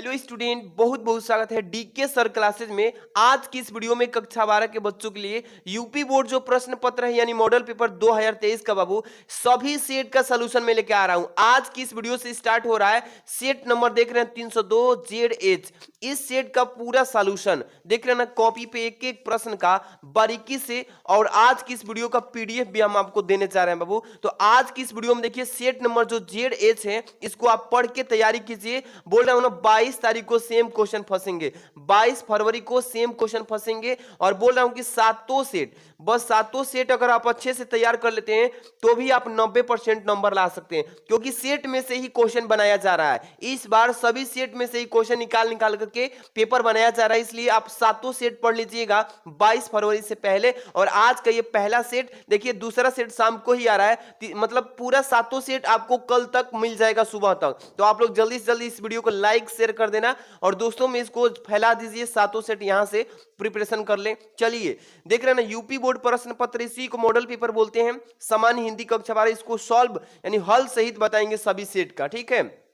Hello student, बहुत बहुत स्वागत है डीके सर क्लासेज में। आज की इस वीडियो में कक्षा 12 के बच्चों के लिए यूपी बोर्ड जो प्रश्न पत्र है यानी मॉडल पेपर 2023 का बाबू सभी सेट का सलूशन में लेके आ रहा हूं। आज की इस वीडियो से स्टार्ट हो रहा है सेट नंबर देख रहे हैं 302 ZH। इस सेट का पूरा सलूशन देख रहे हैं ना, कॉपी पे एक एक प्रश्न का बारीकी से, और आज की इस वीडियो का पीडीएफ भी हम आपको देने जा रहे हैं बाबू। तो आज की इस वीडियो में देखिए सेट नंबर जो ZH है इसको आप पढ़ के तैयारी कीजिए। बोल रहा हूं ना 22 तारीख को सेम क्वेश्चन फंसेंगे, 22 फरवरी को सेम क्वेश्चन फंसेंगे। और बोल रहा हूं कि सातों सेट, बस सातों सेट अगर आप अच्छे से तैयार कर लेते हैं तो भी आप 90% नंबर ला सकते हैं, क्योंकि सेट में से ही क्वेश्चन बनाया जा रहा है। इस बार सभी सेट में से ही क्वेश्चन निकाल निकाल करके पेपर बनाया जा रहा है, इसलिए आप सातों सेट पढ़ लीजिएगा 22 फरवरी से पहले। और आज का ये पहला सेट देखिए, दूसरा सेट शाम को ही आ रहा है, मतलब पूरा सातों सेट आपको कल तक मिल जाएगा सुबह तक। तो आप लोग जल्दी से जल्दी इस वीडियो को लाइक शेयर कर देना और दोस्तों में इसको फैला दीजिए, सातों सेट यहां से प्रिपरेशन कर ले। चलिए देख रहे हैं ना, यूपी बोर्ड प्रश्न पत्र, इसी को मॉडल पेपर बोलते हैं। सामान्य हिंदी कक्षा 12 इसको सॉल्व यानी हल सहित बताएंगे सभी सेट का, ठीक है।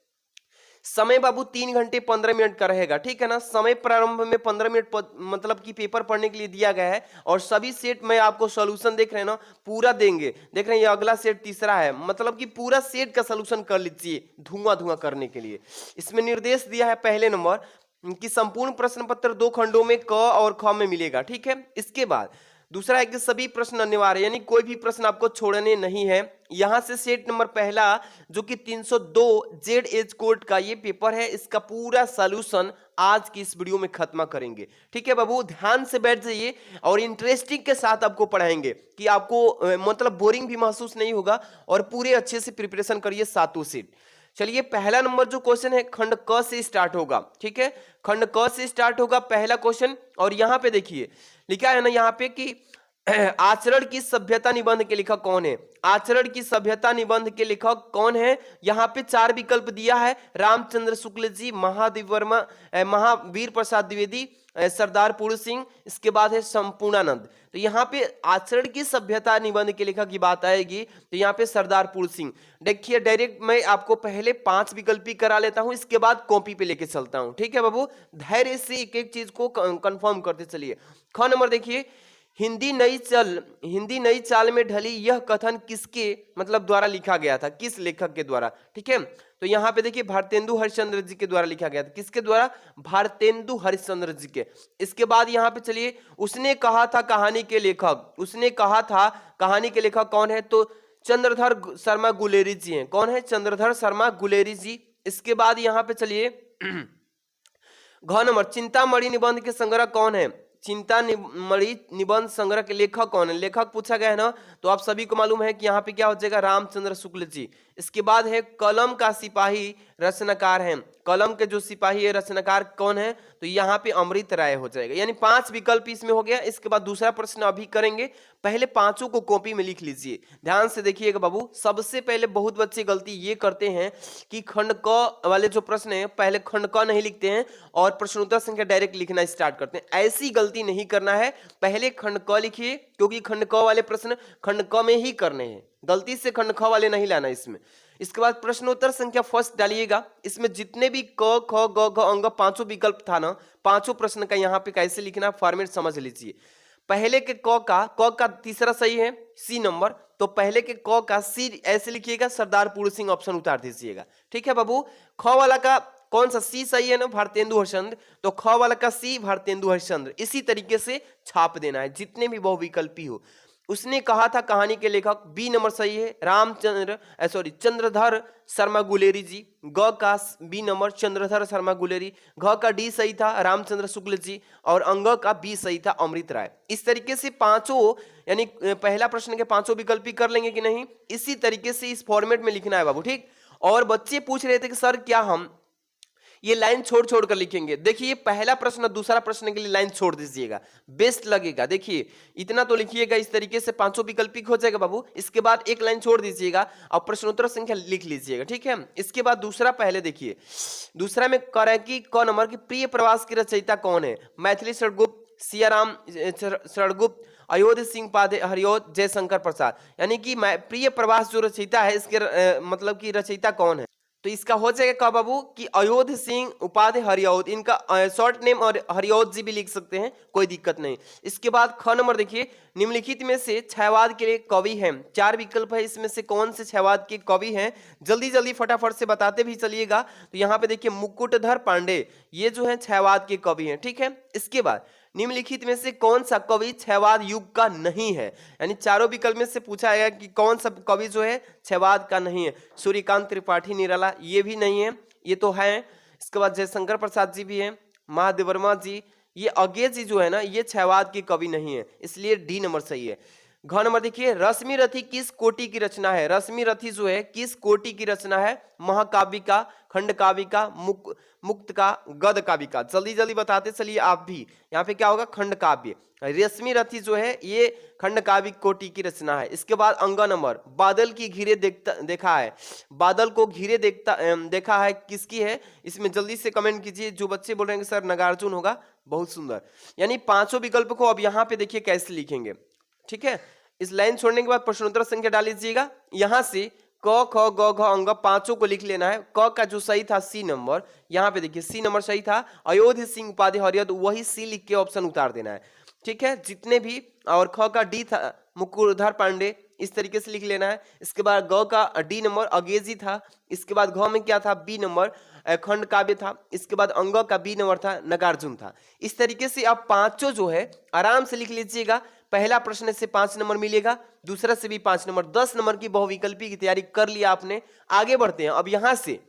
समय बाबू 3 घंटे 15 मिनट का रहेगा, ठीक है ना। समय प्रारंभ में 15 मिनट मतलब कि पेपर पढ़ने के लिए दिया गया है, और सभी सेट में आपको सॉल्यूशन देख रहे हैं ना पूरा देंगे। देख रहे हैं ये अगला सेट तीसरा है, मतलब कि पूरा सेट का सॉल्यूशन कर लीजिए धुआं धुआं करने के लिए। इसमें निर्देश दिया है पहले नंबर कि संपूर्ण प्रश्न पत्र 2 खंडों में क और ख में मिलेगा, ठीक है। इसके बाद दूसरा है कि सभी प्रश्न अनिवार्य, यानी कोई भी प्रश्न आपको छोड़ने नहीं है। यहां से सेट नंबर पहला जो कि 302 ZH कोड का ये पेपर है, इसका पूरा सॉल्यूशन आज की इस वीडियो में खत्म करेंगे, ठीक है बाबू। ध्यान से बैठ जाइए और इंटरेस्टिंग के साथ आपको पढ़ाएंगे कि आपको मतलब बोरिंग भी महसूस नहीं होगा, और पूरे अच्छे से प्रिपरेशन करिए सातों सेट। चलिए पहला नंबर जो क्वेश्चन है खंड क से स्टार्ट होगा, ठीक है। खंड क से स्टार्ट होगा पहला क्वेश्चन, और यहां पे देखिए लिखा है ना यहाँ पे कि आचरण की सभ्यता निबंध के लेखक कौन है। आचरण की सभ्यता निबंध के लेखक कौन है, यहाँ पे 4 विकल्प दिया है। रामचंद्र शुक्ल जी, महादेव वर्मा, महावीर प्रसाद द्विवेदी, सरदार पूर्ण सिंह, इसके बाद है संपूर्णानंद। तो यहाँ पे आचरण की सभ्यता निबंध के लेखक की बात आएगी तो यहाँ पे सरदार पूर्ण सिंह। देखिए डायरेक्ट मैं आपको पहले 5 विकल्प ही करा लेता हूं, इसके बाद कॉपी पे लेके चलता हूं, ठीक है बाबू। धैर्य से एक एक चीज को कंफर्म करते चलिए। ख नंबर देखिए, हिंदी नई चाल में ढली यह कथन किसके मतलब द्वारा लिखा गया था, किस लेखक के द्वारा, ठीक है। तो यहाँ पे देखिए भारतेंदु हरिश्चंद्र जी के द्वारा लिखा गया था। किसके द्वारा? भारतेंदु हरिश्चंद्र जी के। इसके बाद यहाँ पे चलिए, उसने कहा था कहानी के लेखक, उसने कहा था कहानी के लेखक कौन है, तो चंद्रधर शर्मा गुलेरी जी हैं। कौन है? चंद्रधर शर्मा गुलेरी जी। इसके बाद यहाँ पे चलिए घ नंबर, चिंतामणि निबंध के संग्रह कौन है, चिंतामणि निबंध संग्रह के लेखक कौन है। लेखक पूछा गया है ना, तो आप सभी को मालूम है कि यहाँ पे क्या हो जाएगा, रामचंद्र शुक्ल जी। इसके बाद है कलम का सिपाही रचनाकार है, कलम के जो सिपाही है रचनाकार कौन है, तो यहाँ पे अमृत राय हो जाएगा। यानी 5 विकल्प इसमें हो गया। इसके बाद दूसरा प्रश्न अभी करेंगे, पहले पांचों को कॉपी में लिख लीजिए। ध्यान से देखिएगा बाबू, सबसे पहले बहुत बच्चे गलती ये करते हैं कि खंड क वाले जो प्रश्न है पहले खंड क नहीं लिखते हैं और प्रश्नोत्तर संख्या डायरेक्ट लिखना स्टार्ट करते हैं। ऐसी गलती नहीं करना है, पहले खंड क लिखिए, क्योंकि खंड क वाले प्रश्न खंड क में ही करने हैं, गलती से खंड ख वाले नहीं लाना इसमें। इसके बाद प्रश्नोत्तर संख्या फर्स्ट डालिएगा, इसमें जितने भी क ख ग घ अंग 5 विकल्प था ना, 5 प्रश्न का यहाँ पे कैसे लिखना फॉर्मेट समझ लीजिए। पहले के क का तीसरा सही है, सी नंबर, तो पहले के क का सी ऐसे लिखिएगा, सरदार पूर्ण सिंह ऑप्शन उतार दीजिएगा, ठीक है बाबू। ख वाला का कौन सा सी सही है ना, भारतेंदु हरिश्चंद्र, तो ख वाला का सी भारतेंदु हरिश्चंद्र। इसी तरीके से छाप देना है जितने भी बहुविकल्पी हो। उसने कहा था कहानी के लेखक, बी नंबर सही है, चंद्रधर शर्मा गुलेरी जी। ग का बी नंबर चंद्रधर शर्मा गुलेरी। घ का डी सही था, रामचंद्र शुक्ल जी, और अंग का बी सही था, अमृत राय। इस तरीके से पांचों यानी पहला प्रश्न के 5 विकल्प कर लेंगे कि नहीं, इसी तरीके से इस फॉर्मेट में लिखना है बाबू, ठीक। और बच्चे पूछ रहे थे कि सर क्या हम ये लाइन छोड़ छोड़ कर लिखेंगे। देखिए पहला प्रश्न दूसरा प्रश्न के लिए लाइन छोड़ दीजिएगा, बेस्ट लगेगा। देखिए इतना तो लिखिएगा, इस तरीके से 5 विकल्पिक हो जाएगा बाबू। इसके बाद एक लाइन छोड़ दीजिएगा और प्रश्नोत्तर संख्या लिख लीजिएगा, ठीक है। इसके बाद दूसरा, पहले देखिए दूसरा में कह रहा है कि क नंबर की प्रिय प्रवास की रचयिता कौन है। मैथिली षडगुप्त, सियाराम षडगुप्त, अयोध्या सिंह पादे, हरियोध, जयशंकर प्रसाद। यानी कि प्रिय प्रवास जो रचयिता है इसके मतलब की रचयिता कौन है, तो इसका हो जाएगा क्या बाबू कि अयोध्य सिंह उपाध्याय हरिऔध, इनका शॉर्ट नेम और हरिऔध जी भी लिख सकते हैं, कोई दिक्कत नहीं। इसके बाद ख नंबर देखिए, निम्नलिखित में से छायावाद के लिए कवि हैं। 4 विकल्प है, इसमें से कौन से छायावाद के कवि हैं, जल्दी जल्दी फटाफट से बताते भी चलिएगा। तो यहाँ पे देखिए मुकुटधर पांडे, ये जो है छायावाद के कवि हैं, ठीक है। इसके बाद निम्नलिखित में से कौन सा कवि छायावाद युग का नहीं है, यानी चारों विकल्प में से पूछा गया कि कौन सा कवि जो है छायावाद का नहीं है। सूर्यकांत त्रिपाठी निराला ये भी नहीं है, ये तो है। इसके बाद जयशंकर प्रसाद जी भी हैं, महादेव वर्मा जी, ये अज्ञे जी जो है ना, ये छायावाद के कवि नहीं है, इसलिए डी नंबर सही है। घ नंबर देखिए, रश्मि रथी किस कोटि की रचना है। रश्मि रथी जो है किस कोटि की रचना है, महाकाव्य का, खंड काव्य का, मुक्त का, गद काव्य का। जल्दी जल्दी बताते चलिए आप भी, यहाँ पे क्या होगा, खंड काव्य। रश्मि रथी जो है ये खंड काव्य कोटि की रचना है। इसके बाद अंगा नंबर, बादल की घिरे देखा है, बादल को घिरे देखा है किसकी है, इसमें जल्दी से कमेंट कीजिए। जो बच्चे बोल रहे हैं सर नागार्जुन होगा, बहुत सुंदर। यानी पांचों विकल्प को अब यहाँ पे देखिए कैसे लिखेंगे, ठीक है। इस लाइन छोड़ने के बाद प्रश्नोत्तर संख्या डाल लीजिएगा। यहां से क ख ग घ अंग पांचों को लिख लेना है। क का जो सही था सी नंबर, यहाँ पे देखिए सी नंबर सही था, अयोध्य सिंह उपाध्याय हरिऔध, वही सी लिख के ऑप्शन उतार देना है, ठीक है। जितने भी, और ख का डी था मुकुटधर पांडे, इस तरीके से लिख लेना है। इसके बाद ग का डी नंबर अगेजी था। इसके बाद घ में क्या था, बी नंबर खंड काव्य था। इसके बाद अंग का बी नंबर था नागार्जुन था। इस तरीके से आप पांचों जो है आराम से लिख लीजिएगा। पहला प्रश्न से 5 नंबर मिलेगा, दूसरा से भी 5 नंबर, 10 नंबर की बहुविकल्पी की तैयारी कर लिया आपने। आगे बढ़ते हैं। अब यहां से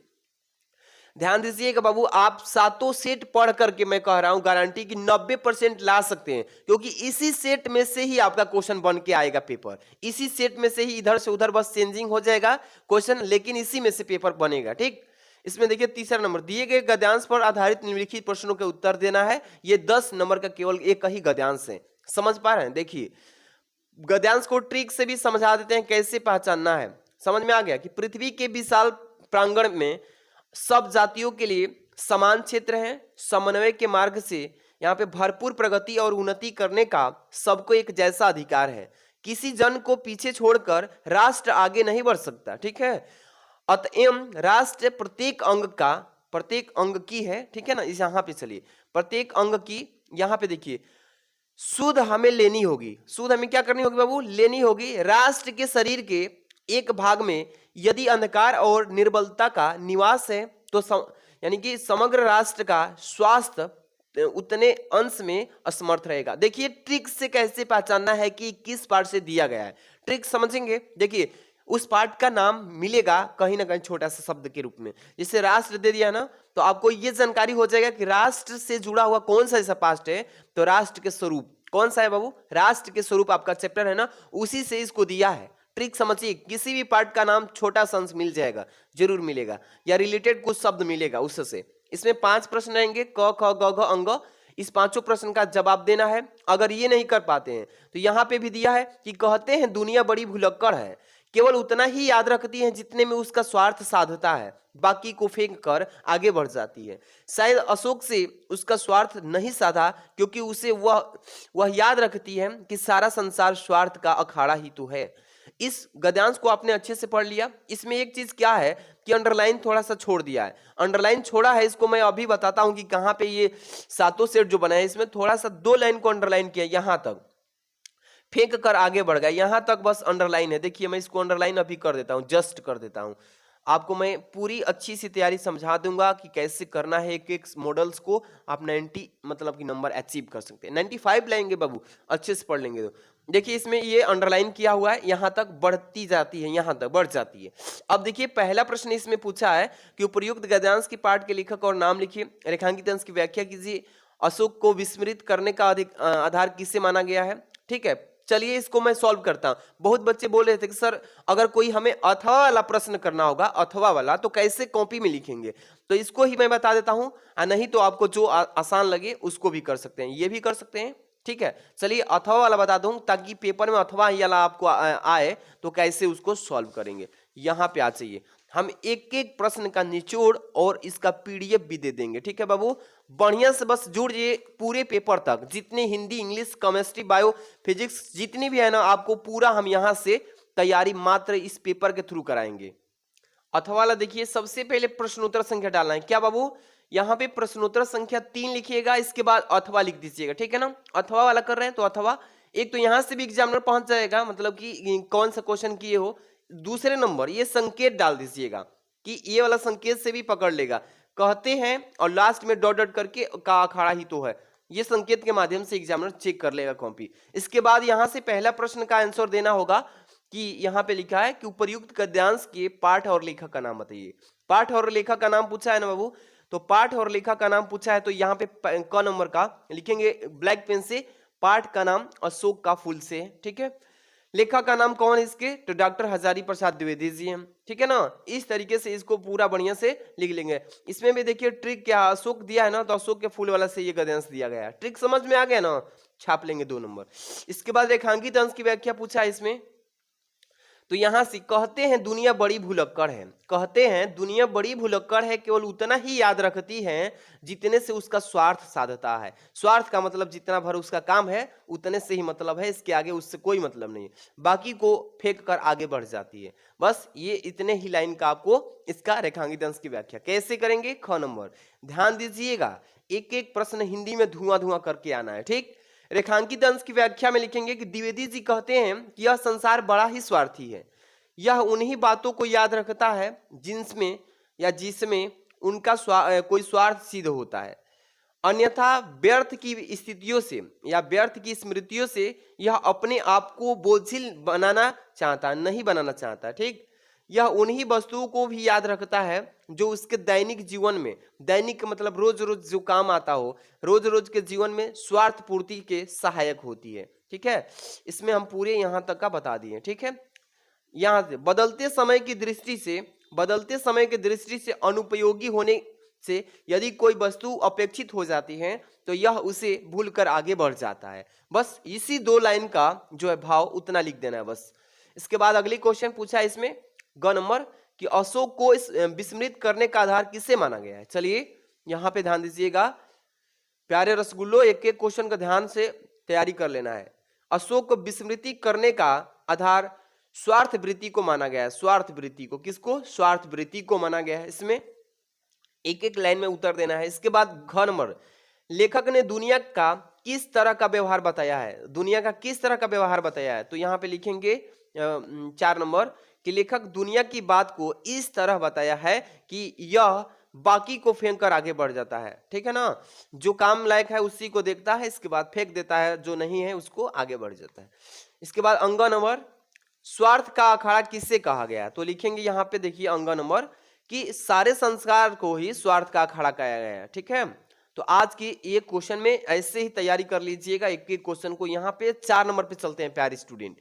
ध्यान दीजिएगा बाबू, आप सातों सेट पढ़ करके मैं कह रहा हूं गारंटी कि 90% ला सकते हैं, क्योंकि इसी सेट में से ही आपका क्वेश्चन बन के आएगा पेपर। इसी सेट में से ही इधर से उधर बस चेंजिंग हो जाएगा क्वेश्चन, लेकिन इसी में से पेपर बनेगा, ठीक। इसमें देखिए तीसरा नंबर, दिए गए गद्यांश पर आधारित निम्नलिखित प्रश्नों के उत्तर देना है। ये 10 नंबर का केवल एक ही गद्यांश है, समझ पा रहे हैं। देखिए गद्यांश को ट्रिक से भी समझा देते हैं कैसे पहचानना है। समझ में आ गया कि पृथ्वी के विशाल प्रांगण में सब जातियों के लिए समान क्षेत्र है। समन्वय के मार्ग से यहाँ पे भरपूर प्रगति और उन्नति करने का सबको एक जैसा अधिकार है। किसी जन को पीछे छोड़कर राष्ट्र आगे नहीं बढ़ सकता, ठीक है। अतएव राष्ट्र प्रत्येक अंग की है, ठीक है ना। इस यहाँ पे चलिए, प्रत्येक अंग की, यहाँ पे देखिए सुध हमें लेनी होगी। सुध हमें क्या करनी होगी बाबू, लेनी होगी। राष्ट्र के शरीर के एक भाग में यदि अंधकार और निर्बलता का निवास है तो यानी कि समग्र राष्ट्र का स्वास्थ्य उतने अंश में असमर्थ रहेगा। देखिए ट्रिक से कैसे पहचानना है कि किस पार्ट से दिया गया है, ट्रिक समझेंगे। देखिए उस पार्ट का नाम मिलेगा कहीं ना कहीं छोटा सा शब्द के रूप में, जैसे राष्ट्र दे दिया ना, तो आपको ये जानकारी हो जाएगा कि राष्ट्र से जुड़ा हुआ कौन सा ऐसा पार्ट है। तो राष्ट्र के स्वरूप कौन सा है बाबू, राष्ट्र के स्वरूप आपका चैप्टर है ना, उसी से इसको दिया है। ट्रिक समझिए, किसी भी पार्ट का नाम छोटा सा अंश मिल जाएगा, जरूर मिलेगा, या रिलेटेड कुछ शब्द मिलेगा उससे। इसमें 5 प्रश्न रहेंगे, क ख ग घ अंग। इस पांचों प्रश्न का जवाब देना है। अगर ये नहीं कर पाते हैं तो यहाँ पे भी दिया है कि कहते हैं दुनिया बड़ी भुलक्कड़ है, केवल उतना ही याद रखती है जितने में उसका स्वार्थ साधता है, बाकी को फेंक कर आगे बढ़ जाती है। शायद अशोक से उसका स्वार्थ नहीं साधा, क्योंकि उसे वह याद रखती है कि सारा संसार स्वार्थ का अखाड़ा ही तो है। इस गद्यांश को आपने अच्छे से पढ़ लिया। इसमें एक चीज क्या है कि अंडरलाइन थोड़ा सा छोड़ दिया है, अंडरलाइन छोड़ा है, इसको मैं अभी बताता हूं कि कहां पे ये सातों सेट जो बनाए इसमें थोड़ा सा 2 लाइन को अंडरलाइन किया, यहां तक फेंक कर आगे बढ़ गया, यहां तक बस अंडरलाइन है। देखिए मैं इसको अंडरलाइन अभी कर देता हूं, जस्ट कर देता हूं। आपको मैं पूरी अच्छी सी तैयारी समझा दूंगा कि कैसे करना है एक एक मॉडल्स को। आप 90 मतलब कि नंबर अचीव कर सकते हैं, 95 लाएंगे बाबू, अच्छे से पढ़ लेंगे तो। देखिए इसमें ये अंडरलाइन किया हुआ है, यहां तक बढ़ती जाती है, यहां तक बढ़ जाती है। अब देखिए पहला प्रश्न इसमें पूछा है कि उपयुक्त गद्यांश के पाठ के लेखक और नाम लिखिए, रेखांकित अंश की व्याख्या कीजिए, अशोक को विस्मृत करने का आधार किससे माना गया है। ठीक है, चलिए इसको मैं सॉल्व करता हूं। बहुत बच्चे बोल रहे थे कि सर अगर कोई हमें अथवा वाला प्रश्न करना होगा, अथवा वाला, तो कैसे कॉपी में लिखेंगे, तो इसको ही मैं बता देता हूं, नहीं तो आपको जो आसान लगे उसको भी कर सकते हैं, ये भी कर सकते हैं। ठीक है, चलिए अथवा वाला बता दूं ताकि पेपर में अथवा वाला आपको आए तो कैसे उसको सॉल्व करेंगे। यहां पे आ जाइए, हम एक एक प्रश्न का निचोड़ और इसका पीडीएफ भी दे देंगे। ठीक है बाबू, बढ़िया से बस जुड़ जाइए पूरे पेपर तक, जितने Hindi, English, chemistry, bio, physics जितनी भी है ना, आपको पूरा हम यहां से तैयारी मात्र इस पेपर के थ्रू कराएंगे। अथवा वाला देखिए, सबसे पहले प्रश्नोत्तर संख्या डालना है। क्या बाबू, यहाँ पे प्रश्नोत्तर संख्या 3 लिखिएगा, इसके बाद अथवा लिख दीजिएगा, ठीक है ना। अथवा वाला कर रहे हैं तो अथवा, एक तो यहाँ से भी एग्जामिनर पहुंच जाएगा, मतलब कि कौन सा क्वेश्चन किए हो। दूसरे नंबर ये संकेत डाल दीजिएगा कि ये वाला संकेत से भी पकड़ लेगा, कहते हैं और लास्ट में डॉट डॉट करके का अखाड़ा ही तो है, ये संकेत के माध्यम से एग्जामिनर चेक कर लेगा कॉपी। इसके बाद यहाँ से पहला प्रश्न का आंसर देना होगा कि यहाँ पे लिखा है कि उपर्युक्त गद्यांश के पाठ और लेखक का नाम बताइए। पाठ और लेखक का नाम पूछा है ना बाबू, तो पाठ और लेखक का नाम पूछा है तो यहाँ पे क नंबर का लिखेंगे ब्लैक पेन से, पाठ का नाम अशोक का फूल से, ठीक है। लेखक का नाम कौन है इसके, तो डॉक्टर हजारी प्रसाद द्विवेदी जी हैं, ठीक है ना। इस तरीके से इसको पूरा बढ़िया से लिख लेंगे। इसमें भी देखिए ट्रिक क्या, अशोक दिया है ना, तो अशोक के फूल वाला से ये गद्यांश दिया गया है। ट्रिक समझ में आ गया ना, छाप लेंगे 2 नंबर। इसके बाद रेखांकित अंश की व्याख्या पूछा है इसमें, तो यहां से कहते हैं दुनिया बड़ी भुलक्कड़ है, कहते हैं दुनिया बड़ी भुलक्कड़ है, केवल उतना ही याद रखती है जितने से उसका स्वार्थ साधता है। स्वार्थ का मतलब जितना भर उसका काम है उतने से ही मतलब है, इसके आगे उससे कोई मतलब नहीं, बाकी को फेंक कर आगे बढ़ जाती है। बस ये इतने ही लाइन का आपको इसका रेखांकित अंश की व्याख्या कैसे करेंगे। ख नंबर ध्यान दीजिएगा, एक एक प्रश्न हिंदी में धुआं धुआं करके आना है, ठीक। रेखांकित अंश की व्याख्या में लिखेंगे कि द्विवेदी जी कहते हैं कि यह संसार बड़ा ही स्वार्थी है, यह उन्हीं बातों को याद रखता है जिनमें या जिसमें उनका कोई स्वार्थ सिद्ध होता है, अन्यथा व्यर्थ की स्थितियों से या व्यर्थ की स्मृतियों से यह अपने आप को बोझिल बनाना चाहता, नहीं बनाना चाहता, ठीक। यह उन्हीं वस्तुओं को भी याद रखता है जो उसके दैनिक जीवन में, दैनिक मतलब रोज रोज जो काम आता हो, रोज रोज के जीवन में स्वार्थ पूर्ति के सहायक होती है, ठीक है। इसमें हम पूरे यहां तक का बता दिए, ठीक है। यहां से बदलते समय की दृष्टि से, बदलते समय की दृष्टि से अनुपयोगी होने से यदि कोई वस्तु अपेक्षित हो जाती है तो यह उसे भूलकर आगे बढ़ जाता है। बस इसी 2 लाइन का जो है भाव उतना लिख देना है बस। इसके बाद अगली क्वेश्चन पूछा है इसमें ग नंबर कि अशोक को इस विस्मृत करने का आधार किसे माना गया है। चलिए यहां पे ध्यान दीजिएगा प्यारे रसगुल्लो, एक एक क्वेश्चन का ध्यान से तैयारी कर लेना है। अशोक को विस्मृति करने का आधार स्वार्थ वृत्ति को माना गया है। स्वार्थ वृत्ति को, किसको, स्वार्थ वृत्ति को माना गया है। इसमें एक एक लाइन में उत्तर देना है। इसके बाद घ नंबर लेखक ने दुनिया का किस तरह का व्यवहार बताया है, दुनिया का किस तरह का व्यवहार बताया है, तो यहाँ पे लिखेंगे 4 नंबर कि लेखक दुनिया की बात को इस तरह बताया है कि यह बाकी को फेंक कर आगे बढ़ जाता है, ठीक है ना। जो काम लायक है उसी को देखता है, इसके बाद फेंक देता है, जो नहीं है उसको आगे बढ़ जाता है। इसके बाद अंग नंबर स्वार्थ का अखाड़ा किससे कहा गया, तो लिखेंगे यहाँ पे देखिए अंग नंबर कि सारे संस्कार को ही स्वार्थ का अखाड़ा कहा गया है, ठीक है। तो आज की एक क्वेश्चन में ऐसे ही तैयारी कर लीजिएगा, एक एक क्वेश्चन को। यहाँ पे 4 नंबर पे चलते हैं प्यारे स्टूडेंट।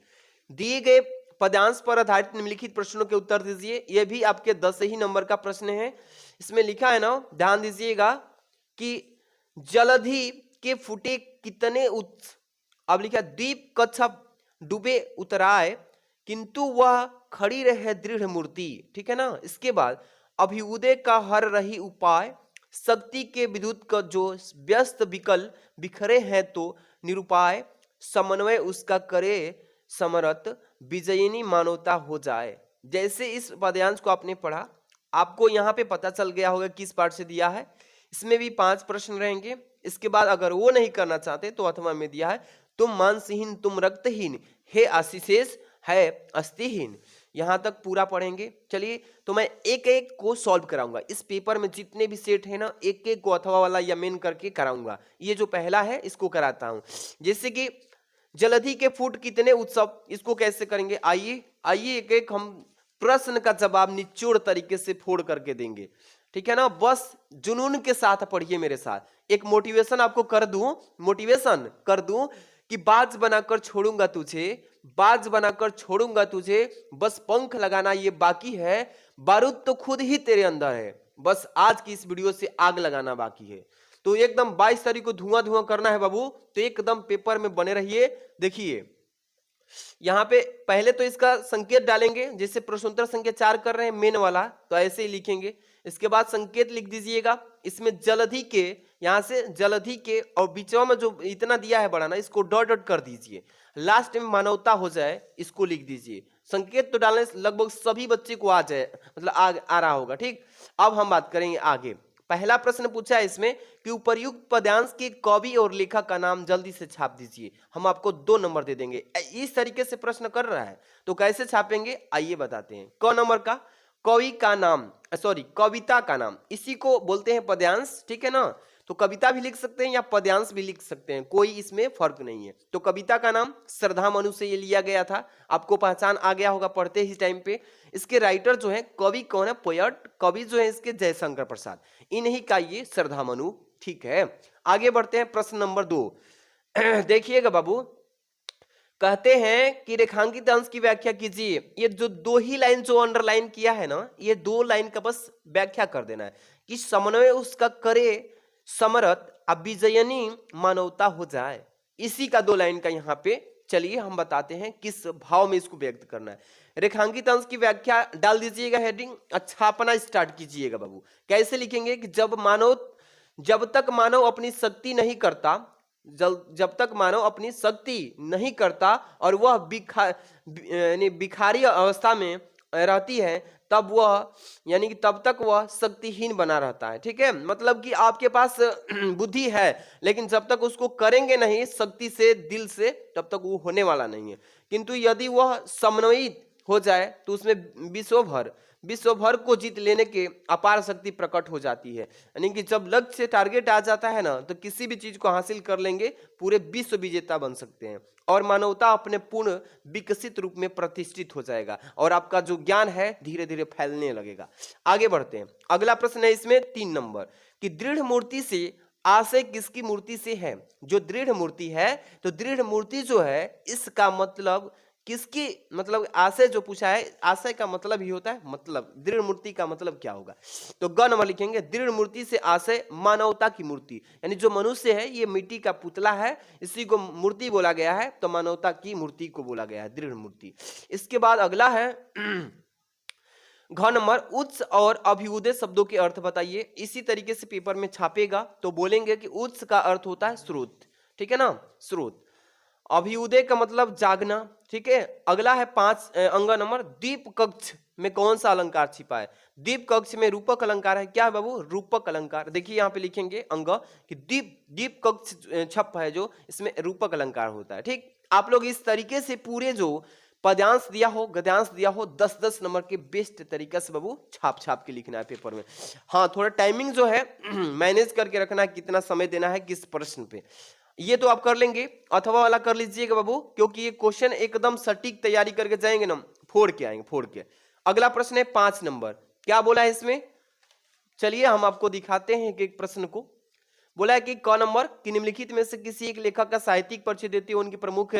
दिए गए पदांश पर आधारित निम्नलिखित प्रश्नों के उत्तर दीजिए। यह भी आपके 10 ही नंबर का प्रश्न है। इसमें लिखा है ना, ध्यान दीजिएगा कि जलधि के फूटे कितने अब लिखा द्वीप कच्छप डूबे उतराए किंतु वह खड़ी रहे दृढ़ मूर्ति, ठीक है ना। इसके बाद अभ्युदय का हर रही उपाय, शक्ति के विद्युत का जो व्यस्त विकल बिखरे हैं तो निरुपाय, समन्वय उसका करे समरथ, विजयिनी मानवता हो जाए। जैसे इस पद्यांश को आपने पढ़ा, आपको यहाँ पे पता चल गया होगा किस पार्ट से दिया है। इसमें भी 5 प्रश्न रहेंगे। इसके बाद अगर वो नहीं करना चाहते तो अथवा में दिया है तुम मांसहीन तुम रक्तहीन हे आशीषेष है अस्थिहीन। यहां तक पूरा पढ़ेंगे। चलिए तो मैं एक एक को सॉल्व कराऊंगा। इस पेपर में जितने भी सेट है ना, एक एक को अथवा वाला या मेन करके कराऊंगा। ये जो पहला है इसको कराता हूं। जैसे कि जलधि के फूट कितने उत्सव, इसको कैसे करेंगे, आइए आइए एक एक हम प्रश्न का जवाब निचोड़ तरीके से फोड़ करके देंगे, ठीक है ना। बस जुनून के साथ पढ़िए मेरे साथ। एक मोटिवेशन आपको कर दूं, मोटिवेशन कर दूं कि बाज बनाकर छोड़ूंगा तुझे, बाज बनाकर छोड़ूंगा तुझे, बस पंख लगाना ये बाकी है, बारूद तो खुद ही तेरे अंदर है, बस आज की इस वीडियो से आग लगाना बाकी है। तो एकदम 22 तारीख को धुआं धुआं करना है बाबू, तो एकदम पेपर में बने रहिए। देखिए यहाँ पे पहले तो इसका संकेत डालेंगे, जैसे प्रश्नोत्तर संख्या 4 कर रहे हैं मेन वाला, तो ऐसे ही लिखेंगे। इसके बाद संकेत लिख दीजिएगा। इसमें जलधि के, यहां से जलधि के और बीचवा में जो इतना दिया है बड़ा ना, इसको डॉट डॉट कर दीजिए। लास्ट में मानवता हो जाए इसको लिख दीजिए। संकेत तो डालने से लगभग सभी बच्चे को आ जाए, मतलब आ रहा होगा। ठीक, अब हम बात करेंगे आगे। पहला प्रश्न पूछा है इसमें कि उपर्युक्त पद्यांश के कवि और लेखक का नाम जल्दी से छाप दीजिए। हम आपको 2 नंबर दे देंगे। इस तरीके से प्रश्न कर रहा है तो कैसे छापेंगे आइए बताते हैं। क नंबर का कवि का नाम, सॉरी कविता का नाम, इसी को बोलते हैं पद्यांश, ठीक है ना। तो कविता भी लिख सकते हैं या पद्यांश भी लिख सकते हैं, कोई इसमें फर्क नहीं है। तो कविता का नाम श्रद्धा मनु से ये लिया गया था, आपको पहचान आ गया होगा पढ़ते ही टाइम पे। इसके राइटर जो है, कवि कौन है, पोएट, कवि जो है इसके जयशंकर प्रसाद, इन्हीं का ये श्रद्धा मनु। ठीक है, आगे बढ़ते हैं प्रश्न नंबर 2। देखिएगा बाबू, कहते हैं कि रेखांकित अंश की व्याख्या कीजिए। ये जो 2 ही लाइन जो अंडरलाइन किया है ना, ये 2 लाइन का बस व्याख्या कर देना है कि समन्वय उसका करे समरथ अब विजयनी मानवता हो जाए। इसी का 2 लाइन का यहाँ पे, चलिए हम बताते हैं किस भाव में इसको व्यक्त करना है। रेखांकित अंश की व्याख्या डाल दीजिएगा हेडिंग, छापना स्टार्ट कीजिएगा बाबू। कैसे लिखेंगे कि जब तक मानव अपनी शक्ति नहीं करता, जब तक मानव अपनी शक्ति नहीं करता और वह बिखारी अवस्था में रहती है, तब वह यानी कि तब तक वह शक्तिहीन बना रहता है। ठीक है, मतलब कि आपके पास बुद्धि है लेकिन जब तक उसको करेंगे नहीं शक्ति से, दिल से, तब तक वो होने वाला नहीं है। किंतु यदि वह समन्वित हो जाए तो उसमें विश्व भर को जीत लेने के अपार शक्ति प्रकट हो जाती है। यानी कि जब लक्ष्य से टारगेट आ जाता है ना, तो किसी भी चीज को हासिल कर लेंगे, पूरे विश्व विजेता बन सकते हैं और मानवता अपने पूर्ण विकसित रूप में प्रतिष्ठित हो जाएगा और आपका जो ज्ञान है धीरे धीरे फैलने लगेगा। आगे बढ़ते हैं, अगला प्रश्न है इसमें 3 नंबर कि दृढ़ मूर्ति से आशय किसकी मूर्ति से है। जो दृढ़ मूर्ति है, तो दृढ़ मूर्ति जो है इसका मतलब किसकी, मतलब आशय जो पूछा है, आशय का मतलब ही होता है मतलब, दृढ़ मूर्ति का मतलब क्या होगा। तो ग नंबर लिखेंगे, दृढ़ मूर्ति से आशय मानवता की मूर्ति, यानी जो मनुष्य है ये मिट्टी का पुतला है, इसी को मूर्ति बोला गया है, तो मानवता की मूर्ति को बोला गया है दृढ़ मूर्ति। इसके बाद अगला है घ नंबर, उत्स और अभ्युदय शब्दों के अर्थ बताइए। इसी तरीके से पेपर में छापेगा तो बोलेंगे कि उत्स का अर्थ होता है स्रोत, ठीक है ना, स्रोत। अभ्युदय का मतलब जागना, ठीक है। अगला है 5 अंग नंबर, दीप कक्ष में कौन सा अलंकार छिपा है। दीप कक्ष में रूपक अलंकार है, क्या है बाबू, रूपक अलंकार। देखिए यहाँ पे लिखेंगे अंग कि दीप कक्ष छप है जो, इसमें रूपक अलंकार होता है। ठीक, आप लोग इस तरीके से पूरे जो पद्यांश दिया हो, गद्यांश दिया हो, 10-10 नंबर के बेस्ट तरीके से बाबू छाप के लिखना है पेपर में। हाँ, थोड़ा टाइमिंग जो है मैनेज करके रखना है, कितना समय देना है किस प्रश्न पे, ये तो आप कर लेंगे। अथवा वाला कर लीजिएगा बाबू, क्योंकि ये क्वेश्चन एकदम सटीक तैयारी करके जाएंगे ना, फोड़ के आएंगे, फोड़ के। अगला प्रश्न है 5 नंबर, क्या बोला है इसमें, चलिए हम आपको दिखाते हैं कि एक प्रश्न को। बोला है कि क नंबर कि निम्नलिखित में से किसी एक लेखक का साहित्यिक परिचय देते हुए उनकी प्रमुख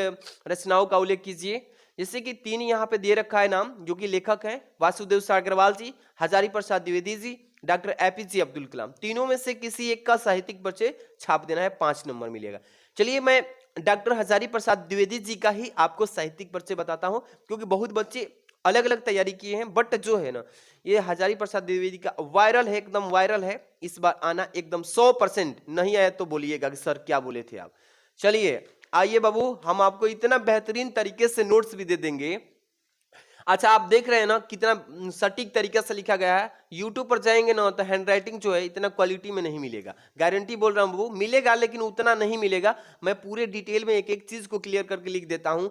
रचनाओं का उल्लेख कीजिए। जैसे कि 3 यहाँ पे दे रखा है नाम, जो कि लेखक हैं वासुदेव सागरवाल जी, हजारी प्रसाद द्विवेदी जी, डॉक्टर एपीजे अब्दुल कलाम। तीनों में से किसी एक का साहित्यिक परिचय छाप देना है, 5 नंबर मिलेगा। चलिए मैं डॉक्टर हजारी प्रसाद द्विवेदी जी का ही आपको साहित्यिक परिचय बताता हूं, क्योंकि बहुत बच्चे अलग अलग तैयारी किए हैं, बट जो है ना ये हजारी प्रसाद द्विवेदी का वायरल है, एकदम वायरल है। इस बार आना एकदम 100%, नहीं आया तो बोलिएगा कि सर क्या बोले थे आप। चलिए आइए बाबू, हम आपको इतना बेहतरीन तरीके से नोट्स भी दे देंगे। अच्छा, आप देख रहे हैं ना कितना सटीक तरीके से लिखा गया है। यूट्यूब पर जाएंगे ना तो हैंडराइटिंग जो है इतना क्वालिटी में नहीं मिलेगा, गारंटी बोल रहा हूँ बाबू, मिलेगा लेकिन उतना नहीं मिलेगा। मैं पूरे डिटेल में एक एक चीज को क्लियर करके लिख देता हूँ